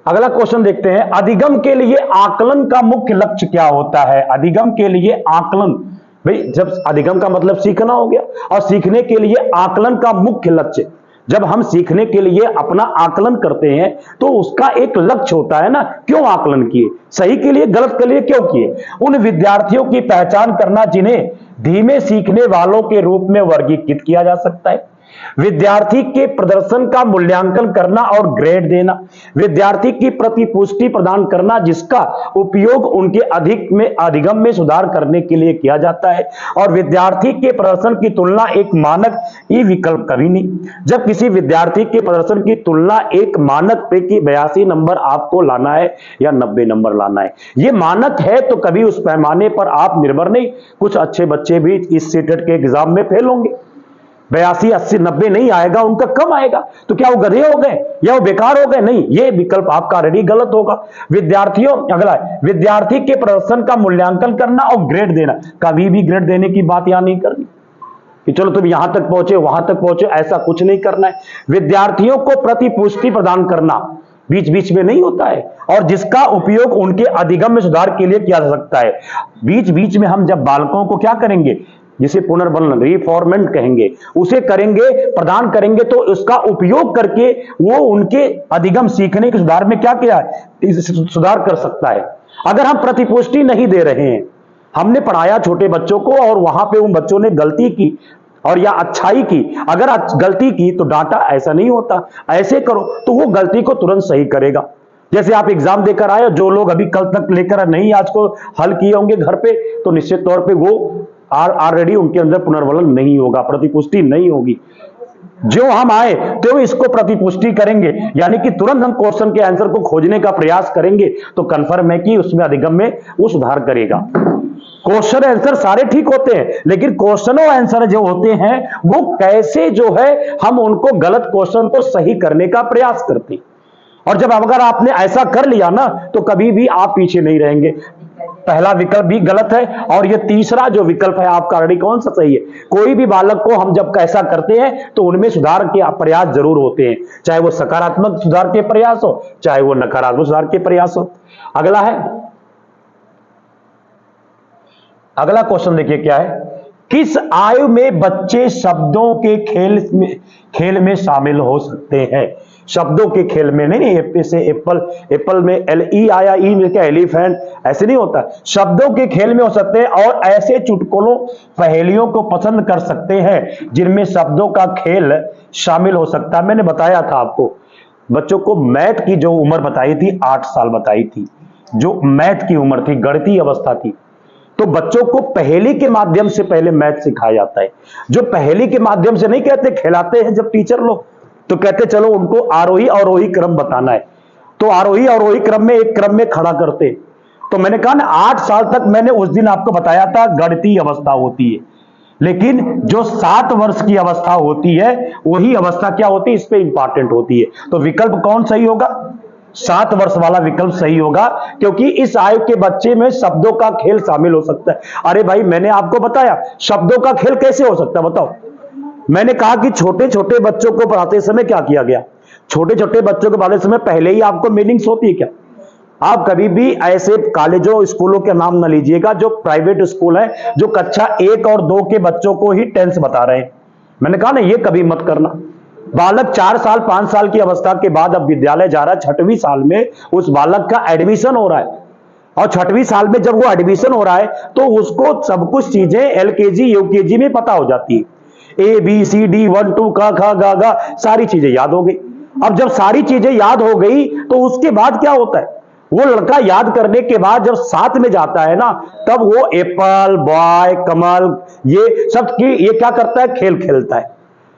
अगला क्वेश्चन देखते हैं, अधिगम के लिए आकलन का मुख्य लक्ष्य क्या होता है? अधिगम के लिए आकलन, भाई जब अधिगम का मतलब सीखना हो गया, और सीखने के लिए आकलन का मुख्य लक्ष्य, जब हम सीखने के लिए अपना आकलन करते हैं तो उसका एक लक्ष्य होता है ना। क्यों आकलन किए? सही के लिए, गलत के लिए क्यों किए? उन विद्यार्थियों की पहचान करना जिन्हें धीमे सीखने वालों के रूप में वर्गीकृत किया जा सकता है, विद्यार्थी के प्रदर्शन का मूल्यांकन करना और ग्रेड देना, विद्यार्थी की प्रतिपुष्टि प्रदान करना जिसका उपयोग उनके अधिगम में सुधार करने के लिए किया जाता है, और विद्यार्थी के प्रदर्शन की तुलना एक मानक, ये विकल्प कभी नहीं। जब किसी विद्यार्थी के प्रदर्शन की तुलना एक मानक पे कि 82 नंबर आपको लाना है या 90 नंबर लाना है, ये मानक है, तो कभी उस पैमाने पर आप निर्भर नहीं। कुछ अच्छे बच्चे भी इस सीटेट के एग्जाम में फेल होंगे, 82, 80, 90 नहीं आएगा, उनका कम आएगा, तो क्या वो गधे हो गए या वो बेकार हो गए? नहीं, ये विकल्प आपका ऑलरेडी गलत होगा। विद्यार्थियों, अगला विद्यार्थी के प्रदर्शन का मूल्यांकन करना और ग्रेड देना, कभी भी ग्रेड देने की बात यहां नहीं करनी कि चलो तुम यहां तक पहुंचे वहां तक पहुंचे, ऐसा कुछ नहीं करना है। विद्यार्थियों को प्रतिपुष्टि प्रदान करना बीच बीच में नहीं होता है, और जिसका उपयोग उनके अधिगम में सुधार के लिए किया जा सकता है। बीच बीच में हम जब बालकों को क्या करेंगे, जिसे पुनर्बलन, रिफॉर्मेंट कहेंगे, उसे करेंगे, प्रदान करेंगे, तो उसका उपयोग करके वो उनके अधिगम सीखने के सुधार में क्या किया है, सुधार कर सकता है। अगर हम प्रतिपुष्टि नहीं दे रहे हैं, हमने पढ़ाया छोटे बच्चों को और वहां पे उन बच्चों ने गलती की और या अच्छाई की, अगर गलती की तो डांटा, ऐसा नहीं होता। ऐसे करो तो वो गलती को तुरंत सही करेगा। जैसे आप एग्जाम देकर आए, जो लोग अभी कल तक लेकर नहीं आज को हल किए होंगे घर पे, तो निश्चित तौर पे वो ऑलरेडी उनके अंदर पुनर्वलन नहीं होगा, प्रतिपुष्टि नहीं होगी। जो हम आए तो इसको प्रतिपुष्टि करेंगे, यानी कि तुरंत हम क्वेश्चन के आंसर को खोजने का प्रयास करेंगे तो कंफर्म है कि उसमें अधिगम में वो सुधार करेगा। क्वेश्चन आंसर सारे ठीक होते हैं, लेकिन क्वेश्चन और आंसर जो होते हैं वो कैसे जो है हम उनको गलत क्वेश्चन को सही करने का प्रयास करते हैं। और जब अगर आपने ऐसा कर लिया ना तो कभी भी आप पीछे नहीं रहेंगे। पहला विकल्प भी गलत है और ये तीसरा जो विकल्प है आपका ऑलरेडी कौन सा सही है। कोई भी बालक को हम जब ऐसा करते हैं तो उनमें सुधार के प्रयास जरूर होते हैं, चाहे वो सकारात्मक सुधार के प्रयास हो चाहे वो नकारात्मक सुधार के प्रयास हो। अगला है, अगला क्वेश्चन देखिए क्या है, किस आयु में बच्चे शब्दों के खेल में शामिल हो सकते हैं। शब्दों के खेल में नहीं, एप्पल से एप्पल, एप्पल में LE आया, ई में क्या एलिफेंट, ऐसे नहीं होता। शब्दों के खेल में हो सकते हैं और ऐसे चुटकुलों पहेलियों को पसंद कर सकते हैं जिनमें शब्दों का खेल शामिल हो सकता है। मैंने बताया था आपको, बच्चों को मैथ की जो उम्र बताई थी 8 साल बताई थी, जो मैथ की उम्र थी, गणितीय अवस्था थी। तो बच्चों को पहेली के माध्यम से पहले मैथ सिखाया जाता है। जो पहेली के माध्यम से नहीं कहते, खिलाते हैं जब टीचर लोग तो कहते चलो उनको आरोही अवरोही क्रम बताना है, तो आरोही अवरोही क्रम में एक क्रम में खड़ा करते। तो मैंने कहा ना 8 साल तक, मैंने उस दिन आपको बताया था गणितीय अवस्था होती है, लेकिन जो 7 वर्ष की अवस्था होती है वही अवस्था क्या होती है, इस पे इंपॉर्टेंट होती है। तो विकल्प कौन सही होगा, 7 वर्ष वाला विकल्प सही होगा, क्योंकि इस आयु के बच्चे में शब्दों का खेल शामिल हो सकता है। अरे भाई मैंने आपको बताया शब्दों का खेल कैसे हो सकता है बताओ। मैंने कहा कि छोटे छोटे बच्चों को पढ़ाते समय क्या किया गया, छोटे छोटे बच्चों को पढ़ाते समय पहले ही आपको मीनिंग्स होती है क्या। आप कभी भी ऐसे कॉलेजों स्कूलों के नाम न लीजिएगा जो प्राइवेट स्कूल है, जो कक्षा 1 और 2 के बच्चों को ही टेंस बता रहे हैं। मैंने कहा ना ये कभी मत करना। बालक 4 साल 5 साल की अवस्था के बाद अब विद्यालय जा रहा है, 6वीं साल में उस बालक का एडमिशन हो रहा है, और 6वीं साल में जब वो एडमिशन हो रहा है तो उसको सब कुछ चीजें LKG UKG में पता हो जाती है। ABCD 1 2 क ख ग घ सारी चीजें याद हो गई। अब जब सारी चीजें याद हो गई तो उसके बाद क्या होता है, वो लड़का याद करने के बाद जब 7 में जाता है ना, तब वो एप्पल, बॉय, कमल, ये सब की ये क्या करता है, खेल खेलता है,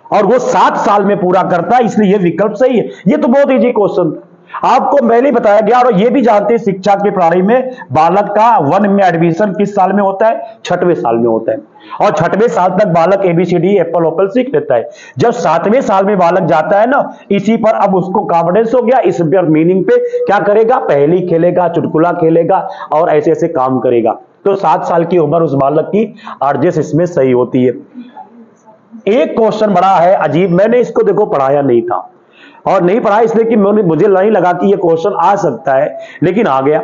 और वो 7 साल में पूरा करता है। इसलिए ये विकल्प सही है। ये तो बहुत इजी क्वेश्चन आपको पहले ही बताया गया। और ये भी जानते हैं शिक्षा की प्रणाली में बालक का 1 में एडमिशन किस साल में होता है, 6वें साल में होता है, और 6वें साल तक बालक ABCD एप्पल ओपल सीख लेता है। जब 7वें साल में बालक जाता है ना, इसी पर अब उसको कॉन्फिडेंस हो गया, इस पर मीनिंग पे क्या करेगा, पहेली खेलेगा, चुटकुला खेलेगा और ऐसे ऐसे काम करेगा। तो 7 साल की उम्र उस बालक की अर्जिश इसमें सही होती है। एक क्वेश्चन बड़ा है अजीब, मैंने इसको देखो पढ़ाया नहीं था और नहीं पढ़ा इसलिए कि मुझे नहीं लगा कि ये क्वेश्चन आ सकता है, लेकिन आ गया।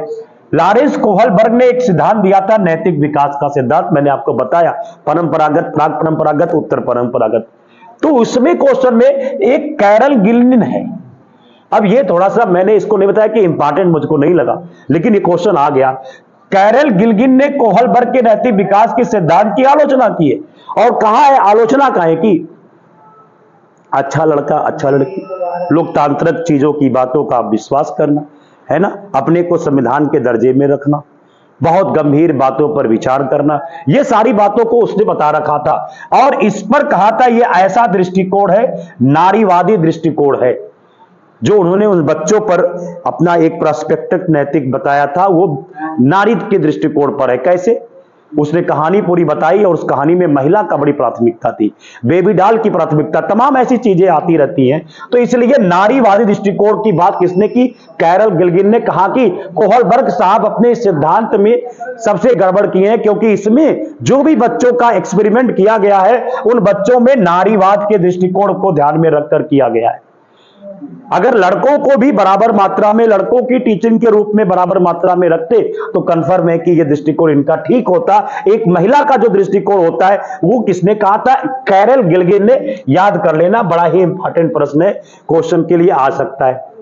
लॉरेंस कोहलबर्ग ने एक सिद्धांत दिया था नैतिक विकास का सिद्धांत, मैंने आपको बताया परंपरागत, प्राक परंपरागत, उत्तर परंपरागत। तो उसमें क्वेश्चन में एक कैरल गिल्निन है। अब ये थोड़ा सा मैंने इसको नहीं बताया कि इंपॉर्टेंट मुझको नहीं लगा, लेकिन ये क्वेश्चन आ गया। कैरल गिल्गिन ने कोहलबर्ग के नैतिक विकास के सिद्धांत की आलोचना की है, और कहा है आलोचना का है कि अच्छा लड़का अच्छा लड़की, लोकतांत्रिक चीजों की बातों का विश्वास करना है ना, अपने को संविधान के दर्जे में रखना, बहुत गंभीर बातों पर विचार करना, ये सारी बातों को उसने बता रखा था। और इस पर कहा था ये ऐसा दृष्टिकोण है, नारीवादी दृष्टिकोण है, जो उन्होंने उन बच्चों पर अपना एक प्रोस्पेक्टिव नैतिक बताया था, वो नारी के दृष्टिकोण पर है। कैसे, उसने कहानी पूरी बताई और उस कहानी में महिला का बड़ी प्राथमिकता थी, बेबी डॉल की प्राथमिकता, तमाम ऐसी चीजें आती रहती हैं। तो इसलिए नारीवादी दृष्टिकोण की बात किसने की, कैरल गिल्गिन ने कहा कि कोहलबर्ग साहब अपने सिद्धांत में सबसे गड़बड़ किए हैं, क्योंकि इसमें जो भी बच्चों का एक्सपेरिमेंट किया गया है उन बच्चों में नारीवाद के दृष्टिकोण को ध्यान में रखकर किया गया है। अगर लड़कों को भी बराबर मात्रा में, लड़कों की टीचिंग के रूप में बराबर मात्रा में रखते तो कंफर्म है कि यह दृष्टिकोण इनका ठीक होता। एक महिला का जो दृष्टिकोण होता है वो किसने कहा था, कैरल गिल्गिन ने। याद कर लेना, बड़ा ही इंपॉर्टेंट प्रश्न है, क्वेश्चन के लिए आ सकता है।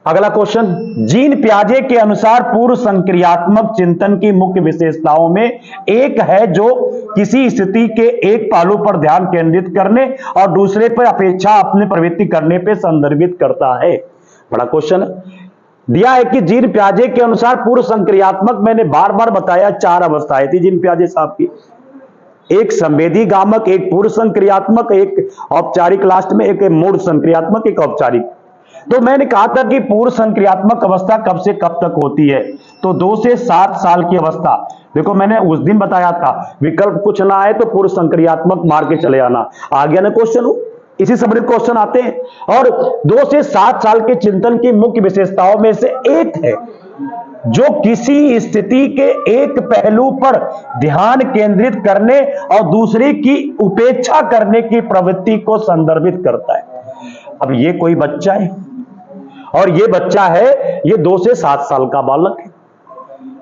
अगला क्वेश्चन, जीन पियाजे के अनुसार पूर्व संक्रियात्मक चिंतन की मुख्य विशेषताओं में एक है जो किसी स्थिति के एक पहलू पर ध्यान केंद्रित करने और दूसरे पर अपेक्षा अपने प्रवृत्ति करने पर संदर्भित करता है। बड़ा क्वेश्चन है। दिया है कि जीन पियाजे के अनुसार पूर्व संक्रियात्मक, मैंने बार बार बताया 4 अवस्थाएं थी जीन पियाजे साहब की, एक संवेदी गामक, एक पूर्व संक्रियात्मक, एक औपचारिक लास्ट में, एक मूढ़ संक्रियात्मक, एक औपचारिक। तो मैंने कहा था कि पूर्व संक्रियात्मक अवस्था कब से कब तक होती है, तो 2 से 7 साल की अवस्था। देखो मैंने उस दिन बताया था विकल्प कुछ ना आए तो पूर्व संक्रियात्मक मार के चले आना, आ गया ना क्वेश्चन, इसी सबमिट क्वेश्चन आते हैं। और 2 से 7 साल के चिंतन की मुख्य विशेषताओं में से एक है जो किसी स्थिति के एक पहलू पर ध्यान केंद्रित करने और दूसरे की उपेक्षा करने की प्रवृत्ति को संदर्भित करता है। अब ये कोई बच्चा है और ये बच्चा है, ये 2 से 7 साल का बालक है।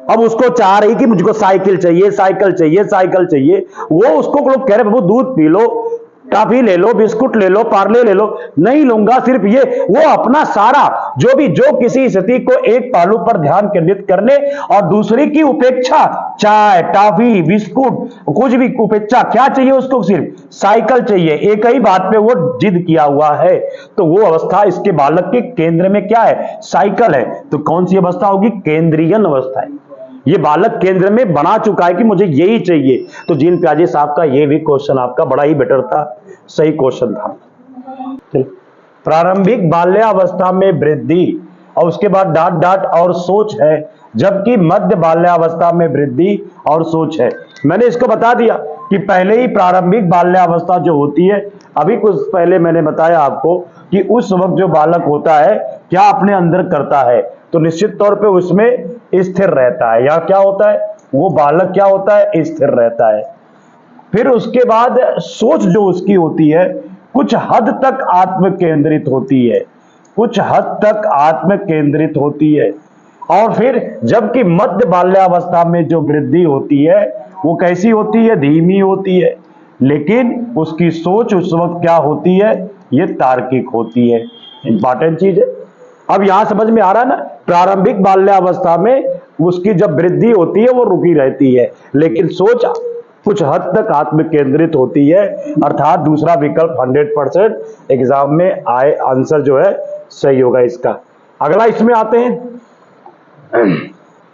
अब उसको चाह रही कि मुझको साइकिल चाहिए, साइकिल चाहिए, साइकिल चाहिए। वो उसको लोग कह रहे बाबू दूध पी लो, टॉफी ले लो, बिस्कुट ले लो, पार्ले ले लो, नहीं लूंगा सिर्फ ये। वो अपना सारा जो किसी स्थिति को एक पहलू पर ध्यान केंद्रित करने और दूसरे की उपेक्षा, चाय, टॉफी, बिस्कुट, कुछ भी उपेक्षा, क्या चाहिए उसको, सिर्फ साइकिल चाहिए, एक ही बात पे वो जिद किया हुआ है। तो वो अवस्था इसके बालक के केंद्र में क्या है, साइकिल है। तो कौन सी अवस्था होगी, केंद्रीयन अवस्था है। ये बालक केंद्र में बना चुका है कि मुझे यही चाहिए। तो जीन पियाजे साहब का ये भी क्वेश्चन आपका बड़ा ही बेटर था, सही क्वेश्चन था। प्रारंभिक बाल्यावस्था में वृद्धि और उसके बाद डाट डाट और सोच है, जबकि मध्य बाल्यावस्था में वृद्धि और सोच है। मैंने इसको बता दिया कि पहले ही प्रारंभिक बाल्यावस्था जो होती है, अभी कुछ पहले मैंने बताया आपको कि उस वक्त जो बालक होता है क्या अपने अंदर करता है, तो निश्चित तौर पे उसमें स्थिर रहता है, या क्या होता है, वो बालक क्या होता है, स्थिर रहता है। फिर उसके बाद सोच जो उसकी होती है कुछ हद तक आत्म केंद्रित होती है, कुछ हद तक आत्म केंद्रित होती है। और फिर जबकि मध्य बाल्यावस्था में जो वृद्धि होती है वो कैसी होती है, धीमी होती है, लेकिन उसकी सोच उस वक्त क्या होती है, ये तार्किक होती है। इंपॉर्टेंट चीज है। अब यहां समझ में आ रहा है ना, प्रारंभिक बाल्यावस्था में उसकी जब वृद्धि होती है वो रुकी रहती है, लेकिन सोच कुछ हद तक आत्म केंद्रित होती है। अर्थात दूसरा विकल्प 100% एग्जाम में आए आंसर जो है सही होगा इसका। अगला इसमें आते हैं,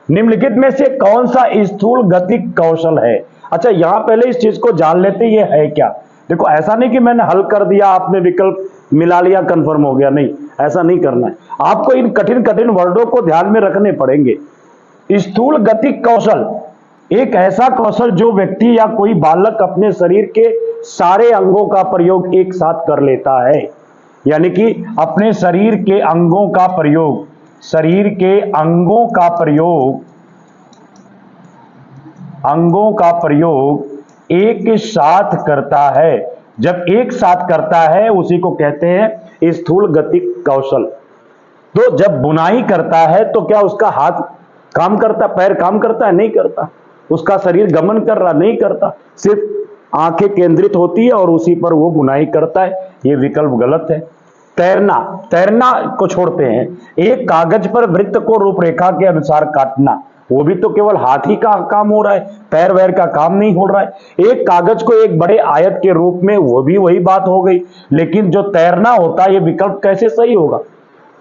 निम्नलिखित में से कौन सा स्थूल गतिक कौशल है। अच्छा यहां पहले इस चीज को जान लेते ये है क्या। देखो ऐसा नहीं कि मैंने हल कर दिया, आपने विकल्प मिला लिया, कंफर्म हो गया, नहीं, ऐसा नहीं करना है। आपको इन कठिन कठिन वर्डों को ध्यान में रखने पड़ेंगे। स्थूल गतिक कौशल एक ऐसा कौशल जो व्यक्ति या कोई बालक अपने शरीर के सारे अंगों का प्रयोग एक साथ कर लेता है, यानी कि अपने शरीर के अंगों का प्रयोग, शरीर के अंगों का प्रयोग एक साथ करता है। जब एक साथ करता है उसी को कहते हैं स्थूल गतिक कौशल। तो जब बुनाई करता है तो क्या उसका हाथ काम करता, पैर काम करता है, नहीं करता। उसका शरीर गमन कर रहा, नहीं करता, सिर्फ आंखें केंद्रित होती है और उसी पर वो बुनाई करता है। ये विकल्प गलत है। तैरना को छोड़ते हैं, एक कागज पर वृत्त को रूपरेखा के अनुसार काटना, वो भी तो केवल हाथ ही का काम हो रहा है, पैर वैर का काम नहीं हो रहा है। एक कागज को एक बड़े आयत के रूप में, वो भी वही बात हो गई। लेकिन जो तैरना होता है, ये विकल्प कैसे सही होगा,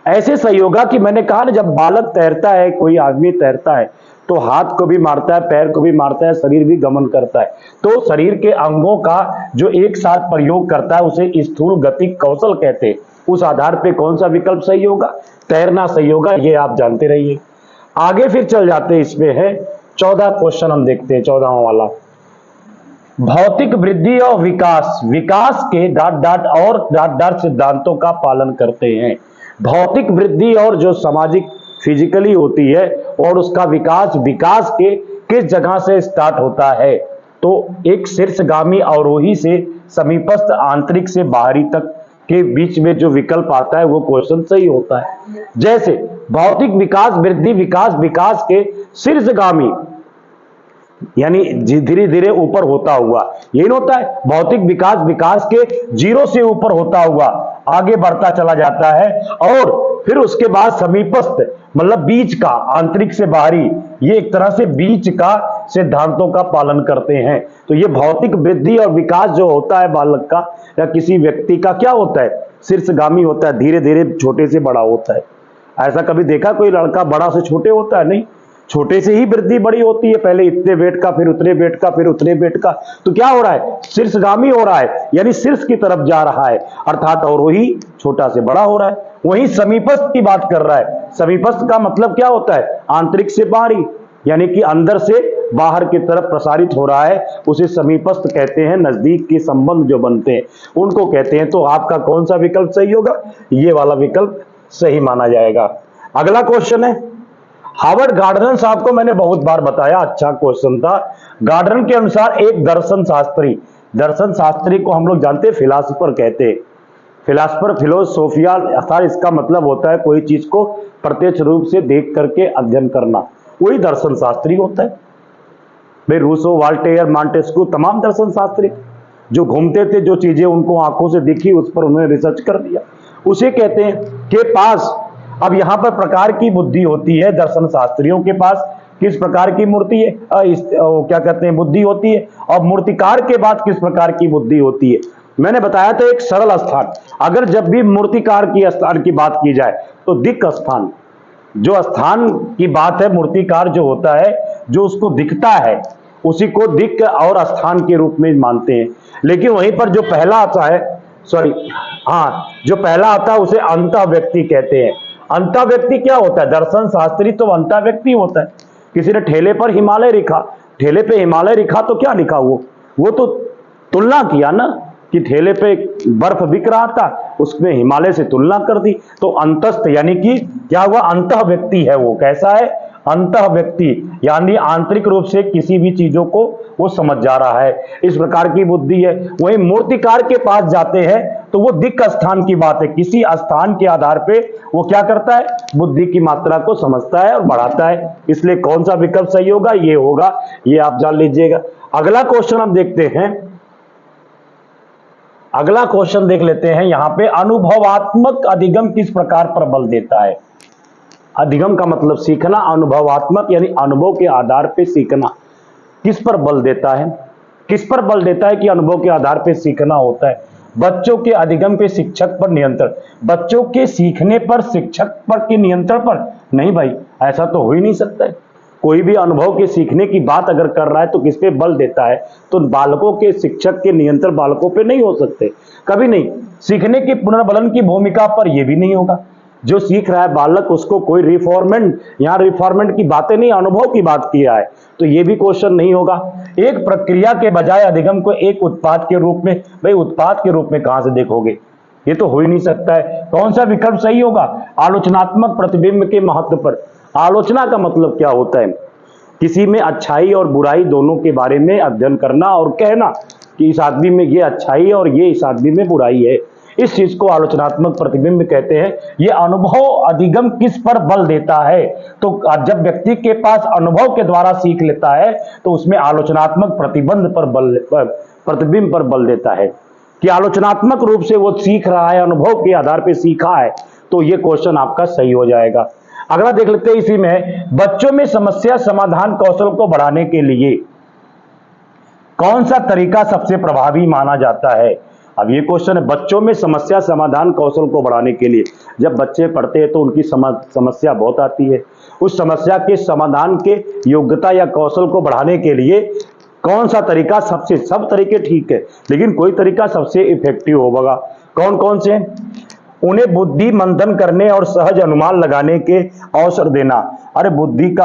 ऐसे सही होगा कि मैंने कहा ना, जब बालक तैरता है, कोई आदमी तैरता है तो हाथ को भी मारता है, पैर को भी मारता है, शरीर भी गमन करता है। तो शरीर के अंगों का जो एक साथ प्रयोग करता है उसे स्थूल गतिक कौशल कहते हैं। उस आधार पे कौन सा विकल्प सही होगा, तैरना सही होगा, ये आप जानते रहिए। आगे फिर चल जाते हैं, इसमें है 14 क्वेश्चन हम देखते हैं। 14वां वाला, भौतिक वृद्धि और विकास के डाट डाट और डाट डाट सिद्धांतों का पालन करते हैं। भौतिक वृद्धि और जो सामाजिक फिजिकली होती है और उसका विकास के किस जगह से स्टार्ट होता है, तो एक शीर्षगामी अवरोही से समीपस्थ आंतरिक से बाहरी तक के बीच में जो विकल्प आता है वो क्वेश्चन सही होता है। जैसे भौतिक विकास वृद्धि विकास के शीर्षगामी, यानी धीरे धीरे ऊपर होता हुआ, यही होता है। भौतिक विकास के जीरो से ऊपर होता हुआ आगे बढ़ता चला जाता है, और फिर उसके बाद समीपस्थ मतलब बीच का, आंतरिक से बाहरी, ये एक तरह से बीच का सिद्धांतों का पालन करते हैं। तो ये भौतिक वृद्धि और विकास जो होता है बालक का या किसी व्यक्ति का, क्या होता है, शीर्षगामी होता है, धीरे धीरे छोटे से बड़ा होता है। ऐसा कभी देखा कोई लड़का बड़ा से छोटे होता है? नहीं, छोटे से ही वृद्धि बड़ी होती है, पहले इतने वेट का, फिर उतने वेट का, फिर उतने वेट का। तो क्या हो रहा है? शीर्षगामी हो रहा है, यानी शीर्ष की तरफ जा रहा है अर्थात, और वही छोटा से बड़ा हो रहा है। वही समीपस्थ की बात कर रहा है। समीपस्थ का मतलब क्या होता है? आंतरिक से बाहरी, यानी कि अंदर से बाहर की तरफ प्रसारित हो रहा है, उसे समीपस्थ कहते हैं। नजदीक के संबंध जो बनते हैं उनको कहते हैं। तो आपका कौन सा विकल्प सही होगा? ये वाला विकल्प सही माना जाएगा। अगला क्वेश्चन है, हार्वर्ड गार्डनर साहब को मैंने बहुत बार बताया, अच्छा क्वेश्चन था। गार्डनर के अनुसार एक दर्शन शास्त्री को हम लोग जानते हैं फिलासफर कहते हैं। फिलासफर, फिलोसोफिया अर्थात इसका मतलब होता है कोई चीज को प्रत्यक्ष रूप से देख करके अध्ययन करना, वही दर्शन शास्त्री होता है। भाई रूसो, वाल्टेयर, मॉन्टेस्क्यू, तमाम दर्शन शास्त्री जो घूमते थे, जो चीजें उनको आंखों से दिखी उस पर उन्होंने रिसर्च कर दिया, उसे कहते हैं के पास। अब यहां पर प्रकार की बुद्धि होती है, दर्शन शास्त्रियों के पास किस प्रकार की मूर्ति है, क्या कहते हैं, बुद्धि होती है। और मूर्तिकार के बाद किस प्रकार की बुद्धि होती है? मैंने बताया था एक सरल स्थान। अगर जब भी मूर्तिकार की स्थान की बात की जाए तो दिक् स्थान, जो स्थान की बात है, मूर्तिकार जो होता है, जो उसको दिखता है उसी को दिक् और स्थान के रूप में मानते हैं। लेकिन वहीं पर जो पहला आता है, जो पहला आता है उसे अंतः व्यक्ति कहते हैं। अंतः व्यक्ति क्या होता है? दर्शन शास्त्री तो अंतः व्यक्ति होता है। किसी ने ठेले पर हिमालय लिखा, ठेले पे हिमालय लिखा तो क्या लिखा? वो तो तुलना किया ना, कि ठेले पे बर्फ बिक रहा था, उसमें हिमालय से तुलना कर दी। तो अंतस्थ यानी कि क्या हुआ? अंतः व्यक्ति है वो। कैसा है? अंतः व्यक्ति, यानी आंतरिक रूप से किसी भी चीजों को वो समझ जा रहा है, इस प्रकार की बुद्धि है। वहीं मूर्तिकार के पास जाते हैं तो वो दिक् स्थान की बात है, किसी स्थान के आधार पे वो क्या करता है? बुद्धि की मात्रा को समझता है और बढ़ाता है। इसलिए कौन सा विकल्प सही होगा? ये होगा, ये आप जान लीजिएगा। अगला क्वेश्चन हम देखते हैं, अगला क्वेश्चन देख लेते हैं। यहां पे अनुभवात्मक अधिगम किस प्रकार पर बल देता है? अधिगम का मतलब सीखना, अनुभवात्मक यानी अनुभव के आधार पे सीखना। किस पर बल देता है? किस पर बल देता है कि अनुभव के आधार पे सीखना होता है? बच्चों के अधिगम पे शिक्षक पर नियंत्रण, बच्चों के सीखने पर शिक्षक पर के नियंत्रण पर? नहीं भाई, ऐसा तो हो ही नहीं सकता है। कोई भी अनुभव के सीखने की बात अगर कर रहा है तो किस पे बल देता है? तो बालकों के शिक्षक के नियंत्रण बालकों पे नहीं हो सकते, कभी नहीं। सीखने के पुनर्बलन की भूमिका पर यह भी नहीं होगा। जो सीख रहा है बालक, उसको कोई रिफॉर्मेंट, यहां रिफॉर्मेंट की बातें नहीं, अनुभव की बात किया है, तो यह भी क्वेश्चन नहीं होगा। एक प्रक्रिया के बजाय अधिगम को एक उत्पाद के रूप में, भाई उत्पाद के रूप में कहां से देखोगे? ये तो हो ही नहीं सकता है। कौन सा विकल्प सही होगा? आलोचनात्मक प्रतिबिंब के महत्व पर। आलोचना का मतलब क्या होता है? किसी में अच्छाई और बुराई दोनों के बारे में अध्ययन करना और कहना कि इस आदमी में ये अच्छाई है और ये इस आदमी में बुराई है, इस चीज को आलोचनात्मक प्रतिबिंब कहते हैं। ये अनुभव अधिगम किस पर बल देता है? तो जब व्यक्ति के पास अनुभव के द्वारा सीख लेता है तो उसमें आलोचनात्मक प्रतिबिंब पर बल देता है कि आलोचनात्मक रूप से वो सीख रहा है, अनुभव के आधार पर सीखा है। तो ये क्वेश्चन आपका सही हो जाएगा। अगला देख लेते हैं इसी में, बच्चों में समस्या समाधान कौशल को बढ़ाने के लिए कौन सा तरीका सबसे प्रभावी माना जाता है? अब ये क्वेश्चन है, बच्चों में समस्या समाधान कौशल को बढ़ाने के लिए। जब बच्चे पढ़ते हैं तो उनकी समस्या बहुत आती है, उस समस्या के समाधान के योग्यता या कौशल को बढ़ाने के लिए कौन सा तरीका सबसे, सब तरीके ठीक है लेकिन कोई तरीका सबसे इफेक्टिव होगा? कौन कौन से? उन्हें बुद्धि मंथन करने और सहज अनुमान लगाने के अवसर देना। अरे बुद्धि का,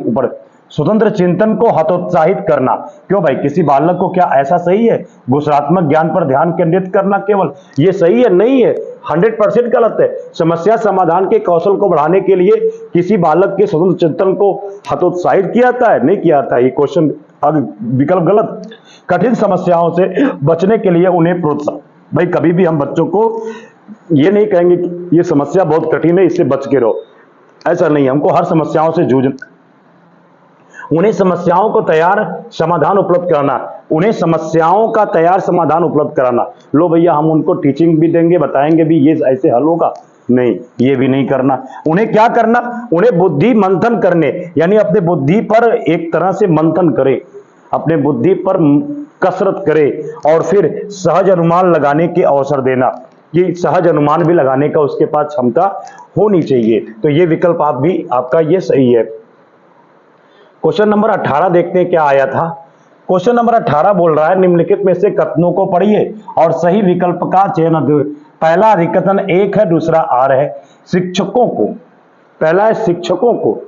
ऊपर स्वतंत्र चिंतन को हतोत्साहित करना। क्यों भाई, किसी बालक को क्या ऐसा सही है घोषणात्मक ज्ञान पर ध्यान केंद्रित करना केवल? ये सही है? नहीं है, 100% गलत है। समस्या समाधान के कौशल को बढ़ाने के लिए किसी बालक के स्वतंत्र चिंतन को हतोत्साहित किया जाता है? नहीं किया जाता। ये क्वेश्चन विकल्प गलत। कठिन समस्याओं से बचने के लिए उन्हें प्रोत्साहन। भाई कभी भी हम बच्चों को ये नहीं कहेंगे कि ये समस्या बहुत कठिन है, इससे बच के रहो, ऐसा नहीं। हमको हर समस्याओं से जूझना, उन्हें समस्याओं को तैयार समाधान उपलब्ध कराना, उन्हें समस्याओं का तैयार समाधान उपलब्ध कराना। लो भैया हम उनको टीचिंग भी देंगे, बताएंगे भी ये ऐसे हल होगा, नहीं, ये भी नहीं करना। उन्हें क्या करना? उन्हें बुद्धि मंथन करने, यानी अपने बुद्धि पर एक तरह से मंथन करे, अपने बुद्धि पर कसरत करे और फिर सहज अनुमान लगाने के अवसर देना कि सहज अनुमान भी लगाने का उसके पास क्षमता होनी चाहिए। तो ये विकल्प आप भी आपका ये सही है। क्वेश्चन नंबर 18 देखते हैं क्या आया था। क्वेश्चन नंबर 18 बोल रहा है निम्नलिखित में से कथनों को पढ़िए और सही विकल्प का चयन। पहला अधिकतन 1 है, दूसरा आर है। शिक्षकों को, पहला है शिक्षकों को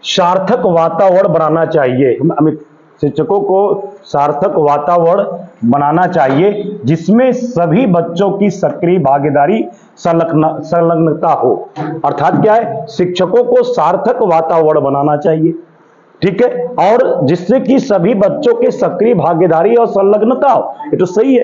सार्थक वातावरण बनाना चाहिए। अमित, शिक्षकों को सार्थक वातावरण बनाना चाहिए जिसमें सभी बच्चों की सक्रिय भागीदारी संलग्नता हो। अर्थात क्या है, शिक्षकों को सार्थक वातावरण बनाना चाहिए, ठीक है, और जिससे कि सभी बच्चों के सक्रिय भागीदारी और संलग्नता हो। ये तो सही है,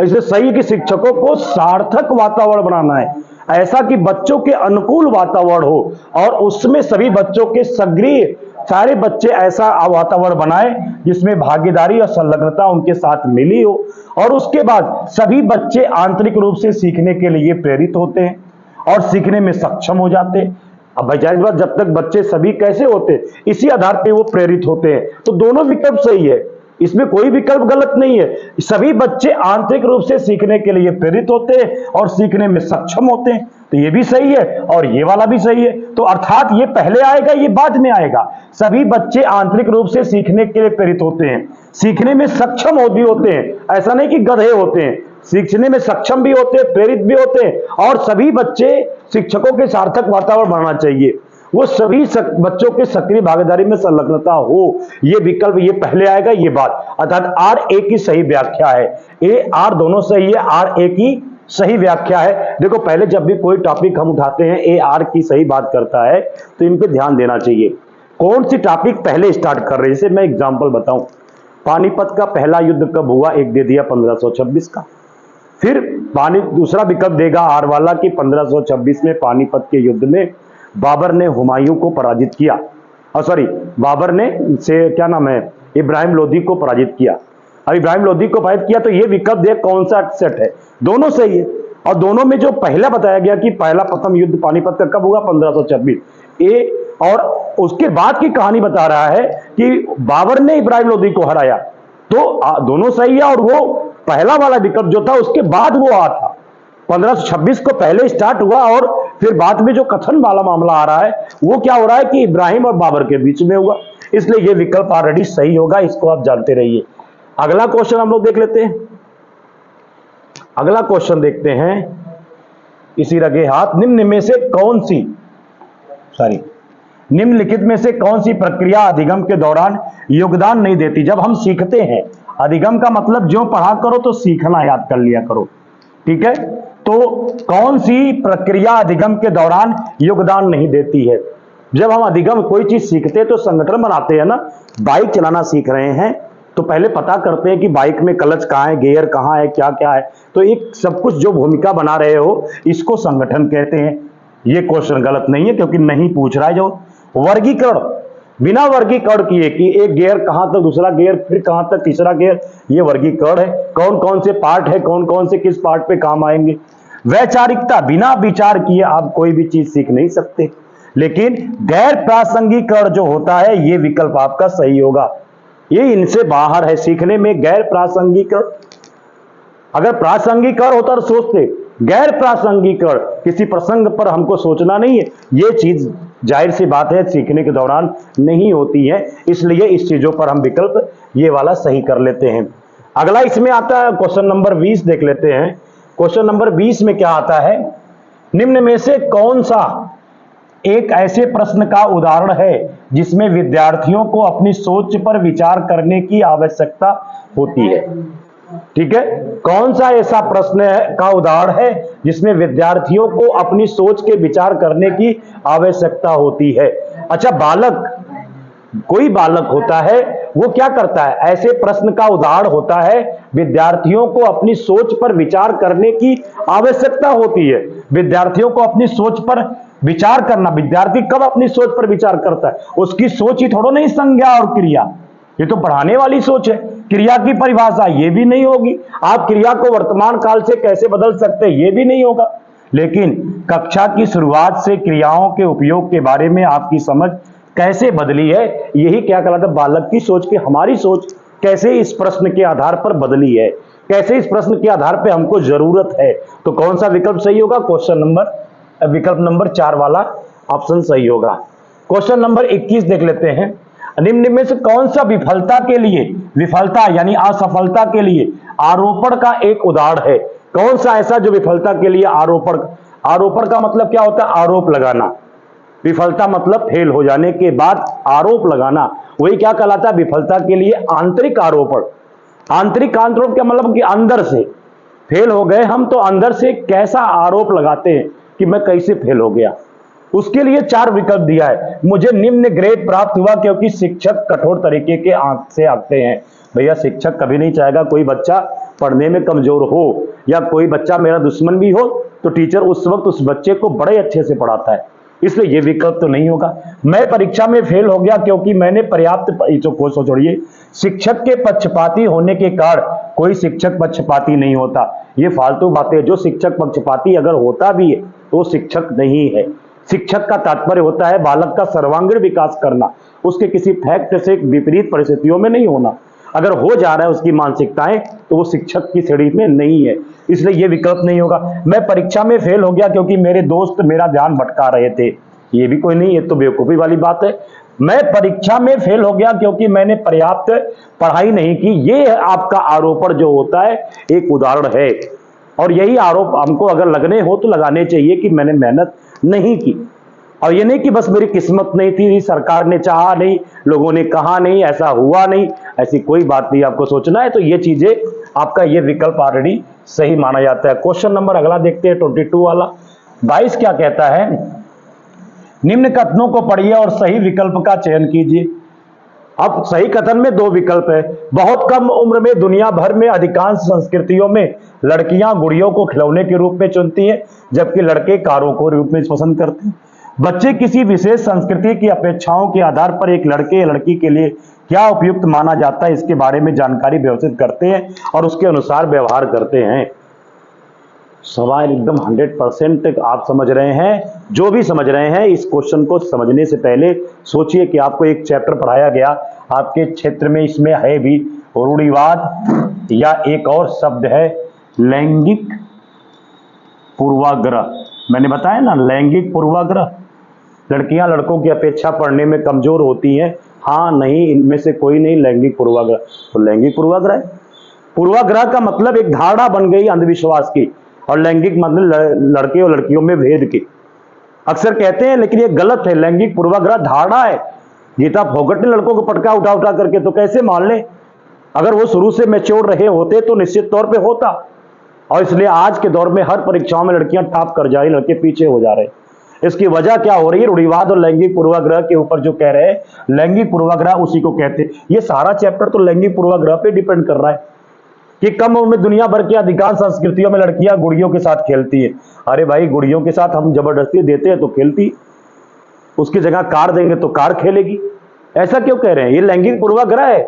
इसलिए सही है कि शिक्षकों को सार्थक वातावरण बनाना है, ऐसा कि बच्चों के अनुकूल वातावरण हो और उसमें सभी बच्चों के सक्रिय, सारे बच्चे ऐसा वातावरण बनाए जिसमें भागीदारी और संलग्नता उनके साथ मिली हो और उसके बाद सभी बच्चे आंतरिक रूप से सीखने के लिए प्रेरित होते हैं और सीखने में सक्षम हो जाते हैं। अब भाई जाहिर बात, जब तक बच्चे सभी कैसे होते, इसी आधार पे वो प्रेरित होते हैं। तो दोनों विकल्प सही है, इसमें कोई विकल्प गलत नहीं है। सभी बच्चे आंतरिक रूप से सीखने के लिए प्रेरित होते हैं और सीखने में सक्षम होते हैं, तो ये भी सही है और ये वाला भी सही है। तो अर्थात ये पहले आएगा, ये बाद में आएगा। सभी बच्चे आंतरिक रूप से सीखने के लिए प्रेरित होते हैं, सीखने में सक्षम भी होते हैं, ऐसा नहीं कि गधे होते हैं, सीखने में सक्षम भी होते हैं, प्रेरित भी होते हैं। और सभी बच्चे, शिक्षकों के सार्थक वातावरण बनाना चाहिए, वो सभी बच्चों के सक्रिय भागीदारी में संलग्नता हो। ये विकल्प ये पहले आएगा, ये बात, अर्थात आर ए की सही व्याख्या है। ए आर दोनों सही है, आर ए की सही व्याख्या है। देखो पहले जब भी कोई टॉपिक हम उठाते हैं ए आर की सही बात करता है तो इन पे ध्यान देना चाहिए। कौन सी टॉपिक पहले स्टार्ट कर रहे हैं, जैसे मैं एग्जांपल बताऊं, पानीपत का पहला युद्ध कब हुआ, एक दे दिया 1526 का। फिर दूसरा विकल्प देगा आर वाला कि 1526 में पानीपत के युद्ध में बाबर ने हुमायूं को पराजित किया, बाबर ने से क्या नाम है, इब्राहिम लोदी को पराजित किया। अब इब्राहिम लोदी को पराजित किया तो ये विकल्प देख कौन सा सेट है, दोनों सही है। और दोनों में जो पहला बताया गया कि पहला प्रथम युद्ध पानीपत का कब हुआ, 1526, ए, और उसके बाद की कहानी बता रहा है कि बाबर ने इब्राहिम लोदी को हराया, तो दोनों सही है। और वो पहला वाला विकल्प जो था उसके बाद वो आ था, 1526 को पहले स्टार्ट हुआ और फिर बाद में जो कथन वाला मामला आ रहा है वो क्या हो रहा है कि इब्राहिम और बाबर के बीच में हुआ, इसलिए ये विकल्प ऑलरेडी सही होगा, इसको आप जानते रहिए। अगला क्वेश्चन हम लोग देख लेते हैं। अगला क्वेश्चन देखते हैं, इसी रगे हाथ, निम्नलिखित में से कौन सी प्रक्रिया अधिगम के दौरान योगदान नहीं देती। जब हम सीखते हैं, अधिगम का मतलब जो पढ़ा करो तो सीखना याद कर लिया करो, ठीक है, तो कौन सी प्रक्रिया अधिगम के दौरान योगदान नहीं देती है। जब हम अधिगम कोई चीज सीखते हैं तो संगठन बनाते हैं ना, बाइक चलाना सीख रहे हैं तो पहले पता करते हैं कि बाइक में क्लच कहाँ है, गियर कहाँ है, क्या क्या है, तो एक सब कुछ जो भूमिका बना रहे हो इसको संगठन कहते हैं। ये क्वेश्चन गलत नहीं है क्योंकि नहीं पूछ रहा है। जो वर्गीकरण बिना वर्गीकरण किए कि एक गियर कहां तक, दूसरा गियर, फिर कहां तक तीसरा गियर, ये वर्गीकरण है। कौन कौन से पार्ट है, कौन कौन से किस पार्ट पे काम आएंगे। वैचारिकता, बिना विचार किए आप कोई भी चीज सीख नहीं सकते। लेकिन गैर प्रासंगिकरण जो होता है ये विकल्प आपका सही होगा, ये इनसे बाहर है सीखने में। गैर प्रासंगिकरण, अगर प्रासंगिकरण होता तो सोचते, गैर प्रासंगिकरण किसी प्रसंग पर हमको सोचना नहीं है, ये चीज जाहिर सी बात है सीखने के दौरान नहीं होती है, इसलिए इस चीजों पर हम विकल्प ये वाला सही कर लेते हैं। अगला इसमें आता है क्वेश्चन नंबर 20 देख लेते हैं। क्वेश्चन नंबर 20 में क्या आता है, निम्न में से कौन सा एक ऐसे प्रश्न का उदाहरण है जिसमें विद्यार्थियों को अपनी सोच पर विचार करने की आवश्यकता होती है। ठीक है, कौन सा ऐसा प्रश्न का उदाहरण है जिसमें विद्यार्थियों को अपनी सोच के विचार करने की आवश्यकता होती है। अच्छा, बालक, कोई बालक होता है वो क्या करता है, ऐसे प्रश्न का उदाहरण होता है विद्यार्थियों को अपनी सोच पर विचार करने की आवश्यकता होती है। विद्यार्थियों को अपनी सोच पर विचार करना, विद्यार्थी कब अपनी सोच पर विचार करता है, उसकी सोच ही थोड़ा नहीं संज्ञा और क्रिया, ये तो पढ़ाने वाली सोच है। क्रिया की परिभाषा ये भी नहीं होगी, आप क्रिया को वर्तमान काल से कैसे बदल सकते हैं ये भी नहीं होगा। लेकिन कक्षा की शुरुआत से क्रियाओं के उपयोग के बारे में आपकी समझ कैसे बदली है, यही क्या कहलाता है बालक की सोच की। हमारी सोच कैसे इस प्रश्न के आधार पर बदली है, कैसे इस प्रश्न के आधार पे हमको जरूरत है। तो कौन सा विकल्प सही होगा? विकल्प नंबर 4 वाला ऑप्शन सही होगा। क्वेश्चन नंबर 21 देख लेते हैं। निम्न में से कौन सा विफलता के लिए, विफलता यानी असफलता के लिए आरोपण का एक उदाहरण है? कौन सा ऐसा जो विफलता के लिए आरोपण, आरोपण का मतलब क्या होता है? आरोप लगाना। विफलता मतलब फेल हो जाने के बाद आरोप लगाना, वही क्या कहलाता है? विफलता के लिए आंतरिक आरोपण। आंतरिक आरोप क्या मतलब? कि अंदर से फेल हो गए हम, तो अंदर से कैसा आरोप लगाते हैं कि मैं कैसे फेल हो गया। उसके लिए 4 विकल्प दिया है। मुझे निम्न ग्रेड प्राप्त हुआ क्योंकि शिक्षक कठोर तरीके के आंख से आंकते हैं। भैया शिक्षक कभी नहीं चाहेगा कोई बच्चा पढ़ने में कमजोर हो, या कोई बच्चा मेरा दुश्मन भी हो तो टीचर उस वक्त उस बच्चे को बड़े अच्छे से पढ़ाता है, इसलिए ये विकल्प तो नहीं होगा। मैं परीक्षा में फेल हो गया क्योंकि मैंने पर्याप्त, छोड़िए, शिक्षक के पक्षपाती होने के कारण कोई शिक्षक पक्षपाती नहीं होता। ये फालतू बातें। जो शिक्षक पक्षपाती अगर होता भी है तो वो शिक्षक नहीं है। शिक्षक का तात्पर्य होता है बालक का सर्वांगीण विकास करना, उसके किसी फैक्ट से विपरीत परिस्थितियों में नहीं होना। अगर हो जा रहा है उसकी मानसिकताएं तो वो शिक्षक की श्रेणी में नहीं है, इसलिए ये विकल्प नहीं होगा। मैं परीक्षा में फेल हो गया क्योंकि मेरे दोस्त मेरा ध्यान भटका रहे थे, ये भी कोई नहीं, ये तो बेवकूफी वाली बात है। मैं परीक्षा में फेल हो गया क्योंकि मैंने पर्याप्त पढ़ाई नहीं की, ये आपका आरोपण जो होता है एक उदाहरण है। और यही आरोप हमको अगर लगने हो तो लगाने चाहिए कि मैंने मेहनत नहीं की, और ये नहीं कि बस मेरी किस्मत नहीं थी, सरकार ने चाहा नहीं, लोगों ने कहा नहीं, ऐसा हुआ नहीं, ऐसी कोई बात नहीं आपको सोचना है। तो ये चीजें आपका ये विकल्प ऑलरेडी सही माना जाता है। क्वेश्चन नंबर अगला देखते हैं 22 वाला। 22 क्या कहता है? निम्न कथनों को पढ़िए और सही विकल्प का चयन कीजिए। अब सही कथन में 2 विकल्प है। बहुत कम उम्र में दुनिया भर में अधिकांश संस्कृतियों में लड़कियां गुड़ियों को खिलौने के रूप में चुनती हैं, जबकि लड़के कारों को रूप में पसंद करते हैं। बच्चे किसी विशेष संस्कृति की अपेक्षाओं के आधार पर एक लड़के या लड़की के लिए क्या उपयुक्त माना जाता है, इसके बारे में जानकारी व्यवस्थित करते हैं और उसके अनुसार व्यवहार करते हैं। सवाल एकदम 100% आप समझ रहे हैं। जो भी समझ रहे हैं, इस क्वेश्चन को समझने से पहले सोचिए कि आपको एक चैप्टर पढ़ाया गया आपके क्षेत्र में, इसमें है भी रूढ़िवाद, या एक और शब्द है लैंगिक पूर्वाग्रह। मैंने बताया ना, लैंगिक पूर्वाग्रह। लड़कियां लड़कों की अपेक्षा पढ़ने में कमजोर होती हैं। हाँ नहीं, इनमें से कोई नहीं लैंगिक पूर्वाग्रह। तो लैंगिक पूर्वाग्रह है। पूर्वाग्रह का मतलब एक धारणा बन गई अंधविश्वास की, और लैंगिक मतलब लड़के और लड़कियों में भेद की। अक्सर कहते हैं, लेकिन ये गलत है। लैंगिक पूर्वाग्रह धारणा है। गीता फोगट ने लड़कों को पटका उठा उठा करके, तो कैसे मान ले? अगर वो शुरू से मैच्योर रहे होते तो निश्चित तौर पे होता। और इसलिए आज के दौर में हर परीक्षाओं में लड़कियां टॉप कर जा रही, लड़के पीछे हो जा रहे। इसकी वजह क्या हो रही है? रूढ़िवाद और लैंगिक पूर्वाग्रह के ऊपर जो कह रहे हैं, लैंगिक पूर्वाग्रह उसी को कहते हैं। ये सारा चैप्टर तो लैंगिक पूर्वाग्रह पे डिपेंड कर रहा है कि कम उम्र में दुनिया भर की अधिकांश संस्कृतियों में लड़कियां गुड़ियों के साथ खेलती है। अरे भाई, गुड़ियों के साथ हम जबरदस्ती देते हैं तो खेलती, उसकी जगह कार देंगे तो कार खेलेगी। ऐसा क्यों कह रहे हैं? ये लैंगिक पूर्वाग्रह है।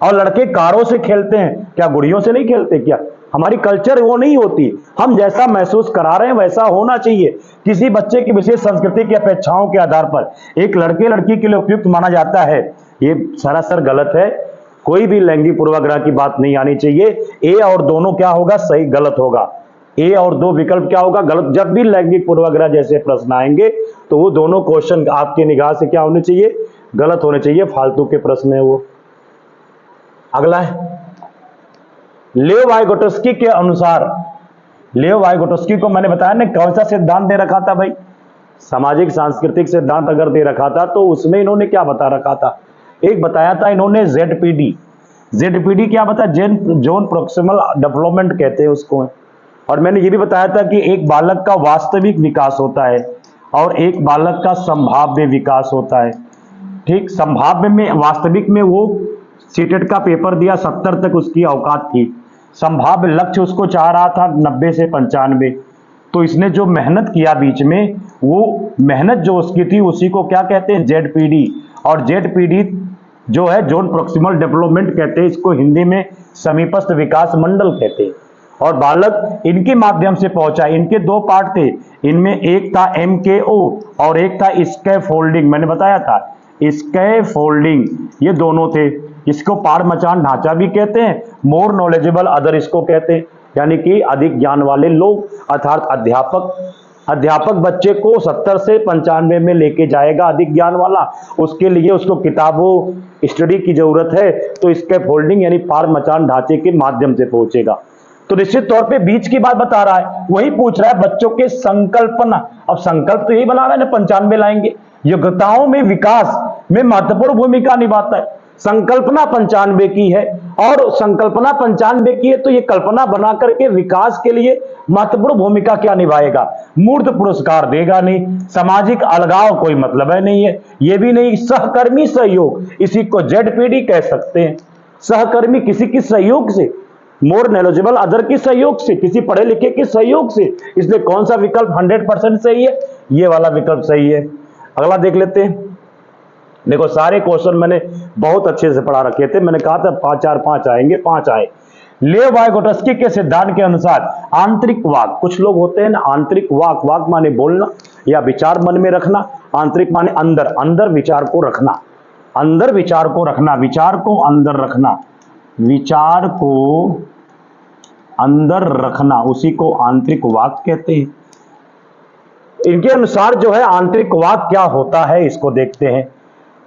और लड़के कारों से खेलते हैं, क्या गुड़ियों से नहीं खेलते? क्या हमारी कल्चर वो नहीं होती? हम जैसा महसूस करा रहे हैं वैसा होना चाहिए। किसी बच्चे की विशेष संस्कृति की अपेक्षाओं के आधार पर एक लड़के लड़की के लिए उपयुक्त माना जाता है, ये सरासर गलत है। कोई भी लैंगिक पूर्वाग्रह की बात नहीं आनी चाहिए। ए और दोनों क्या होगा? सही गलत होगा। ए और 2 विकल्प क्या होगा? गलत। जब भी लैंगिक पूर्वाग्रह जैसे प्रश्न आएंगे तो वो दोनों क्वेश्चन आपकी निगाह से क्या होने चाहिए? गलत होने चाहिए। फालतू के प्रश्न है वो। अगला है लियो वाइगोटस्की के अनुसार। लियो वाइगोटस्की को मैंने बताया ना कौन सा सिद्धांत दे रखा था भाई? सामाजिक सांस्कृतिक सिद्धांत अगर दे रखा था तो उसमें इन्होंने क्या बता रखा था? एक बताया था इन्होंने ZPD। ZPD क्या बताया? जोन प्रोक्सिमल डेवलपमेंट कहते हैं उसको। और मैंने ये भी बताया था कि एक बालक का वास्तविक विकास होता है और एक बालक का संभाव्य विकास होता है। ठीक, संभाव्य में, वास्तविक में वो सीटेट का पेपर दिया, 70 तक उसकी औकात थी। संभाव्य लक्ष्य उसको चाह रहा था 90 से 95। तो इसने जो मेहनत किया बीच में, वो मेहनत जो उसकी थी उसी को क्या कहते हैं? ZPD। और ZPD जो है जोन प्रोक्सिमल डेवलपमेंट कहते हैं इसको, हिंदी में समीपस्थ विकास मंडल कहते हैं। और बालक इनके माध्यम से पहुंचा। इनके 2 पार्ट थे, इनमें एक था MKO और एक था स्कैफोल्डिंग। मैंने बताया था स्कैफोल्डिंग, ये दोनों थे। इसको पाढ़ मचान ढांचा भी कहते हैं, मोर नॉलेजेबल अदर इसको कहते हैं, यानी कि अधिक ज्ञान वाले लोग, अर्थात अध्यापक बच्चे को 70 से 95 में लेके जाएगा अधिक ज्ञान वाला, उसके लिए उसको किताबों स्टडी की जरूरत है, तो इसके फोल्डिंग यानी पाढ़ मचान ढांचे के माध्यम से पहुंचेगा। तो निश्चित तौर पे बीच की बात बता रहा है, वही पूछ रहा है बच्चों के संकल्पना। अब संकल्प तो यही बना रहा है ना, 95 लाएंगे। योग्यताओं में विकास में महत्वपूर्ण भूमिका निभाता है। संकल्पना 95 की है, और संकल्पना 95 की है, तो ये कल्पना बना करके विकास के लिए महत्वपूर्ण भूमिका क्या निभाएगा? मूर्त पुरस्कार देगा नहीं, सामाजिक अलगाव कोई मतलब है नहीं है, ये भी नहीं। सहकर्मी सहयोग, इसी को ZPD कह सकते हैं। सहकर्मी किसी की सहयोग से, मोर नॉलेजेबल अदर की सहयोग से, किसी पढ़े लिखे के सहयोग से, इसलिए कौन सा विकल्प 100% सही है? ये वाला विकल्प सही है। अगला देख लेते हैं। देखो सारे क्वेश्चन मैंने बहुत अच्छे से पढ़ा रखे थे, मैंने कहा था 5 आएंगे, 5 आए। लेव वाइगोटस्की के सिद्धांत के अनुसार आंतरिक वाक, कुछ लोग होते हैं ना आंतरिक वाक, वाक माने बोलना या विचार मन में रखना, आंतरिक माने अंदर, अंदर विचार को रखना, अंदर विचार को रखना, विचार को अंदर रखना, विचार को अंदर रखना, उसी को आंतरिक वाक कहते हैं। इनके अनुसार जो है आंतरिक वाक क्या होता है, इसको देखते हैं।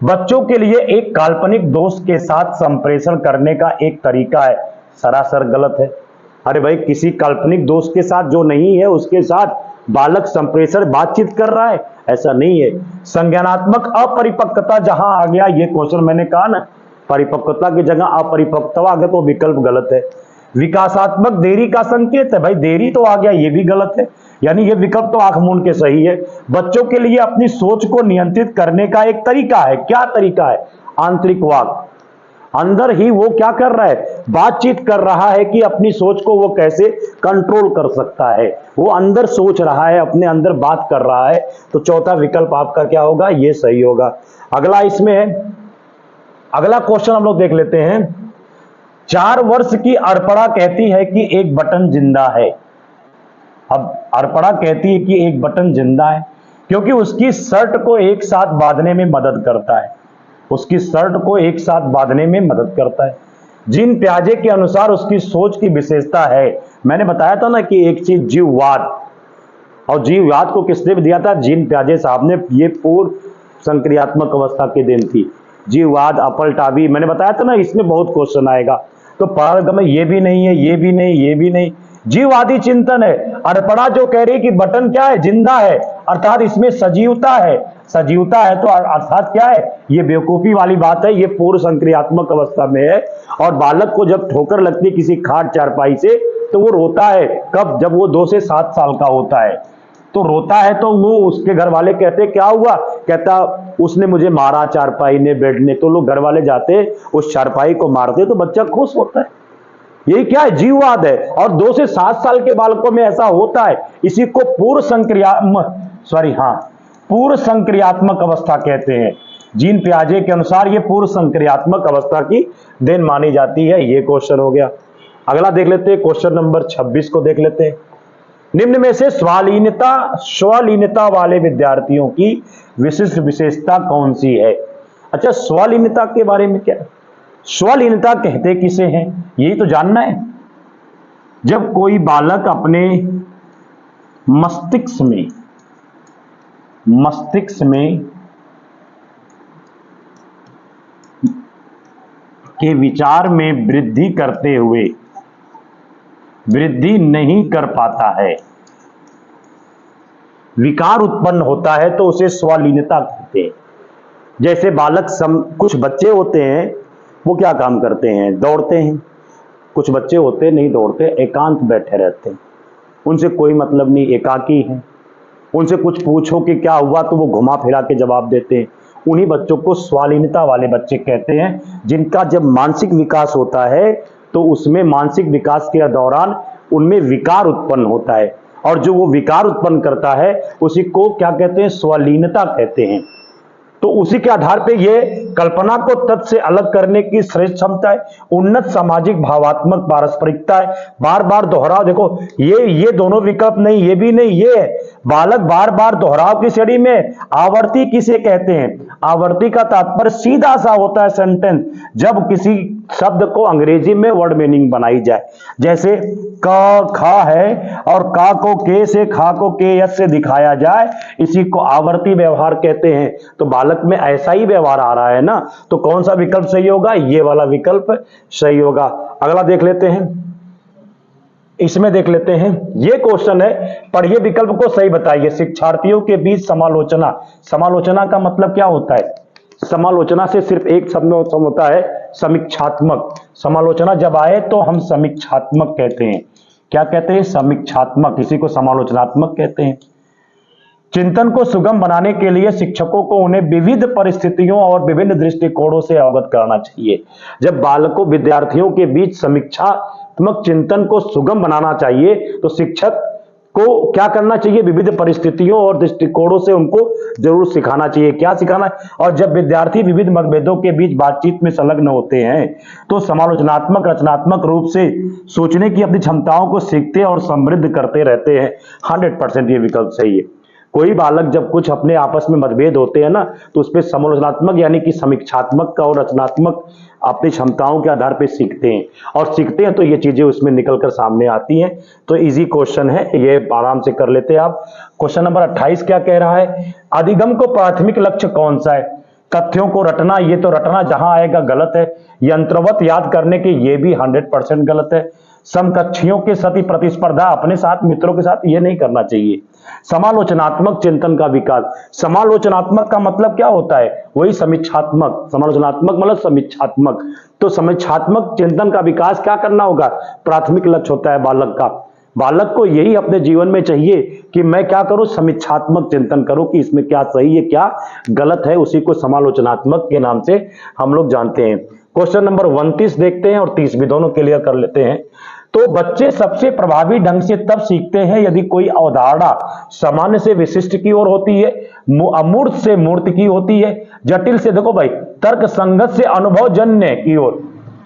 बच्चों के लिए एक काल्पनिक दोस्त के साथ संप्रेषण करने का एक तरीका है, सरासर गलत है। अरे भाई, किसी काल्पनिक दोस्त के साथ जो नहीं है उसके साथ बालक संप्रेषण बातचीत कर रहा है, ऐसा नहीं है। संज्ञानात्मक अपरिपक्वता जहां आ गया, ये क्वेश्चन मैंने कहा ना, परिपक्वता की जगह अपरिपक्वता आ गया तो विकल्प गलत है। विकासात्मक देरी का संकेत है, भाई देरी तो आ गया, ये भी गलत है, यानी ये विकल्प तो आंख मूंद के सही है। बच्चों के लिए अपनी सोच को नियंत्रित करने का एक तरीका है, क्या तरीका है? आंतरिक वाक। अंदर ही वो क्या कर रहा है? बातचीत कर रहा है कि अपनी सोच को वो कैसे कंट्रोल कर सकता है, वो अंदर सोच रहा है, अपने अंदर बात कर रहा है। तो चौथा विकल्प आपका क्या होगा? ये सही होगा। अगला इसमें अगला क्वेश्चन हम लोग देख लेते हैं। 4 वर्ष की अर्पणा कहती है कि एक बटन जिंदा है। अब अर्पणा कहती है कि एक बटन जिंदा है क्योंकि उसकी शर्ट को एक साथ बांधने में मदद करता है, उसकी शर्ट को एक साथ बांधने में मदद करता है। जीन पियाजे के अनुसार उसकी सोच की विशेषता है, मैंने बताया था ना कि एक चीज जीववाद, और जीववाद को किसने दिया था? जीन पियाजे साहब ने। ये पूर्व संक्रियात्मक अवस्था के दिन थी। जीववाद, अपलटावी, मैंने बताया था ना, इसमें बहुत क्वेश्चन आएगा। तो पारग में ये भी नहीं है, ये भी नहीं, ये भी नहीं। जीववादी चिंतन है। अर्पणा जो कह रही कि बटन क्या है? जिंदा है, अर्थात इसमें सजीवता है। सजीवता है तो अर्थात क्या है? ये बेवकूफी वाली बात है, ये पूर्व संक्रियात्मक अवस्था में है। और बालक को जब ठोकर लगती है किसी खाट चारपाई से तो वो रोता है, कब? जब वो 2 से 7 साल का होता है। तो रोता है तो वो, उसके घर वाले कहते क्या हुआ? कहता उसने मुझे मारा, चारपाई ने, बेड ने। तो लोग घर वाले जाते उस चारपाई को मारते तो बच्चा खुश होता है। यही क्या है? जीववाद है। और 2 से 7 साल के बालकों में ऐसा होता है। इसी को पूर्व संक्रियात्मक अवस्था कहते हैं। जीन पियाजे के अनुसार ये पूर्व संक्रियात्मक अवस्था की देन मानी जाती है। ये क्वेश्चन हो गया। अगला देख लेते हैं, क्वेश्चन नंबर 26 को देख लेते हैं। निम्न में से स्वलीनता वाले विद्यार्थियों की विशिष्ट विशेषता कौन सी है? अच्छा, स्वलीनता के बारे में क्या? स्वलीनता कहते किसे हैं, यही तो जानना है। जब कोई बालक अपने मस्तिष्क में के विचार में वृद्धि करते हुए वृद्धि नहीं कर पाता है, विकार उत्पन्न होता है, तो उसे स्वलीनता कहते हैं। जैसे बालक कुछ बच्चे होते हैं वो क्या काम करते हैं? दौड़ते हैं। कुछ बच्चे होते नहीं दौड़ते, एकांत बैठे रहते हैं, उनसे कोई मतलब नहीं, एकाकी हैं। उनसे कुछ पूछो कि क्या हुआ तो वो घुमा फिरा के जवाब देते हैं। उन्हीं बच्चों को स्वलीनता वाले बच्चे कहते हैं, जिनका जब मानसिक विकास होता है तो उसमें मानसिक विकास के दौरान उनमें विकार उत्पन्न होता है, और जो वो विकार उत्पन्न करता है उसी को क्या कहते हैं? स्वलीनता कहते हैं। तो उसी के आधार पे ये कल्पना को तथ्य से अलग करने की श्रेष्ठ क्षमता है, उन्नत सामाजिक भावात्मक पारस्परिकता है, बार बार दोहराव। देखो ये दोनों विकल्प नहीं, ये भी नहीं, ये है बालक बार बार दोहराव की श्रेणी में। आवर्ती किसे कहते हैं? आवर्ती का तात्पर्य सीधा सा होता है सेंटेंस, जब किसी शब्द को अंग्रेजी में वर्ड मीनिंग बनाई जाए। जैसे क खा है और का को के से, खा को के यस से दिखाया जाए, इसी को आवर्ती व्यवहार कहते हैं। तो बालक में ऐसा ही व्यवहार आ रहा है ना, तो कौन सा विकल्प सही होगा? ये वाला विकल्प सही होगा। अगला देख लेते हैं, इसमें देख लेते हैं, ये क्वेश्चन है, पढ़िए विकल्प को सही बताइए। शिक्षार्थियों के बीच समालोचना। समालोचना का मतलब क्या होता है? समालोचना से सिर्फ एक शब्द में होता है समीक्षात्मक। समालोचना जब आए तो हम समीक्षात्मक कहते हैं। क्या कहते हैं? समीक्षात्मक। इसी को समालोचनात्मक कहते हैं। चिंतन को सुगम बनाने के लिए शिक्षकों को उन्हें विविध परिस्थितियों और विभिन्न दृष्टिकोणों से अवगत कराना चाहिए। जब बालकों विद्यार्थियों के बीच समीक्षात्मक चिंतन को सुगम बनाना चाहिए तो शिक्षक को क्या करना चाहिए? विविध परिस्थितियों और दृष्टिकोणों से उनको जरूर सिखाना चाहिए। क्या सिखाना है? और जब विद्यार्थी विविध मतभेदों के बीच बातचीत में संलग्न होते हैं तो समालोचनात्मक रचनात्मक रूप से सोचने की अपनी क्षमताओं को सीखते और समृद्ध करते रहते हैं। 100% ये विकल्प सही है। कोई बालक जब कुछ अपने आपस में मतभेद होते हैं ना, तो उस पर समालोचनात्मक यानी कि समीक्षात्मक और रचनात्मक अपनी क्षमताओं के आधार पर सीखते हैं, और सीखते हैं तो ये चीजें उसमें निकलकर सामने आती हैं। तो इजी क्वेश्चन है, ये आराम से कर लेते हैं आप। क्वेश्चन नंबर 28 क्या कह रहा है? अधिगम को प्राथमिक लक्ष्य कौन सा है? तथ्यों को रटना, ये तो रटना जहां आएगा गलत है। यंत्रवत याद करने के, ये भी 100% गलत है। समकक्षियों के साथ प्रतिस्पर्धा, अपने साथ मित्रों के साथ, ये नहीं करना चाहिए। समालोचनात्मक चिंतन का विकास। समालोचनात्मक का मतलब क्या होता है? वही समीक्षात्मक। समालोचनात्मक मतलब समीक्षात्मक। तो समीक्षात्मक चिंतन का विकास क्या करना होगा? प्राथमिक लक्ष्य होता है बालक का। बालक को यही अपने जीवन में चाहिए कि मैं क्या करूं? समीक्षात्मक चिंतन करूं कि इसमें क्या सही है क्या गलत है। उसी को समालोचनात्मक के नाम से हम लोग जानते हैं। क्वेश्चन नंबर 29 देखते हैं और 30 भी, दोनों क्लियर कर लेते हैं। तो बच्चे सबसे प्रभावी ढंग से तब सीखते हैं यदि कोई अवधारणा सामान्य से विशिष्ट की ओर होती है, अमूर्त से मूर्त की होती है, जटिल से, देखो भाई, तर्क संगत से अनुभवजन्य की ओर।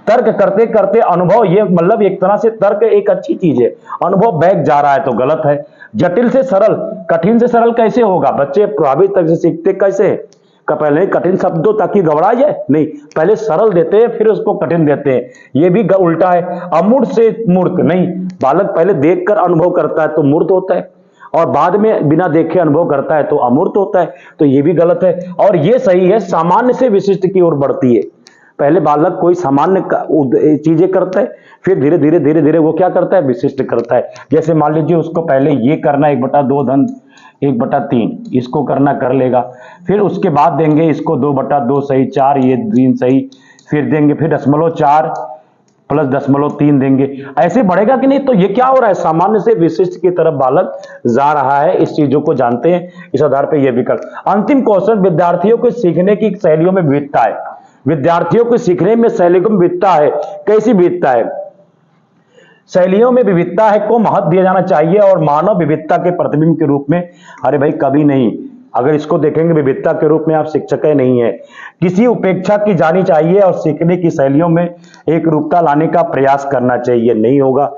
तर्क करते करते अनुभव, ये मतलब एक तरह से तर्क एक अच्छी चीज है, अनुभव बैक जा रहा है तो गलत है। जटिल से सरल, कठिन से सरल कैसे होगा? बच्चे प्रभावी तरीके से सीखते कैसे? पहले कठिन शब्दों ताकि घबरा जाए नहीं, पहले सरल देते हैं फिर उसको कठिन देते हैं, ये भी उल्टा है। अमूर्त से मूर्त नहीं, बालक पहले देखकर अनुभव करता है तो मूर्त होता है, और बाद में बिना देखे अनुभव करता है तो अमूर्त होता है, तो ये भी गलत है। और ये सही है, सामान्य से विशिष्ट की ओर बढ़ती है। पहले बालक कोई सामान्य चीजें करता है, फिर धीरे धीरे धीरे धीरे वो क्या करता है? विशिष्ट करता है। जैसे मान लीजिए उसको पहले ये करना 1/2 धन 1/3, इसको करना कर लेगा, फिर उसके बाद देंगे इसको 2/2 सही 4, ये 3 सही, फिर देंगे फिर 0.4 प्लस 0.3 देंगे, ऐसे बढ़ेगा कि नहीं? तो ये क्या हो रहा है? सामान्य से विशिष्ट की तरफ बालक जा रहा है। इस चीजों को जानते हैं, इस आधार पर यह विकल्प। अंतिम क्वेश्चन, विद्यार्थियों को सीखने की शैलियों में विविधता है। विद्यार्थियों को सीखने में शैलियों में विविधता है। कैसी विविधता है? शैलियों में विविधता है को महत्व दिया जाना चाहिए और मानव विविधता के प्रतिबिंब के रूप में। अरे भाई कभी नहीं, अगर इसको देखेंगे विविधता के रूप में, आप शिक्षक नहीं है। किसी उपेक्षा की जानी चाहिए और सीखने की शैलियों में एक रूपता लाने का प्रयास करना चाहिए, नहीं होगा।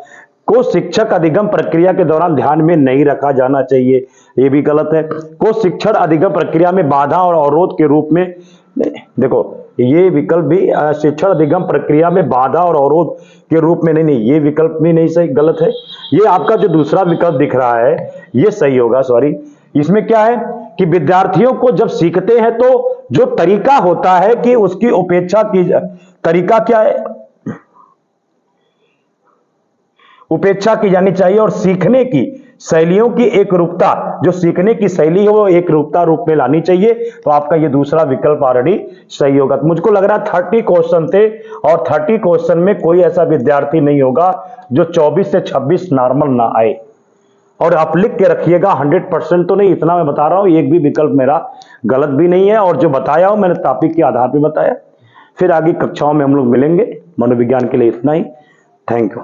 को शिक्षक अधिगम प्रक्रिया के दौरान ध्यान में नहीं रखा जाना चाहिए, ये भी गलत है। को शिक्षण अधिगम प्रक्रिया में बाधा और अवरोध के रूप में, देखो ये विकल्प भी शिक्षण अधिगम प्रक्रिया में बाधा और अवरोध के रूप में नहीं, ये विकल्प भी नहीं सही, गलत है। ये आपका जो दूसरा विकल्प दिख रहा है ये सही होगा, सॉरी। इसमें क्या है कि विद्यार्थियों को जब सीखते हैं तो जो तरीका होता है कि उसकी उपेक्षा की, तरीका क्या है? उपेक्षा की जानी चाहिए, और सीखने की शैलियों की एक रूपता, जो सीखने की शैली है वो एक रूपता रूप में लानी चाहिए। तो आपका ये दूसरा विकल्प ऑलरेडी सही होगा। तो मुझको लग रहा है 30 क्वेश्चन थे, और 30 क्वेश्चन में कोई ऐसा विद्यार्थी नहीं होगा जो 24 से 26 नॉर्मल ना आए। और आप लिख के रखिएगा, 100% तो नहीं, इतना मैं बता रहा हूं, एक भी विकल्प मेरा गलत भी नहीं है, और जो बताया हूं मैंने टॉपिक के आधार पर बताया। फिर आगे कक्षाओं में हम लोग मिलेंगे। मनोविज्ञान के लिए इतना ही। Thank you.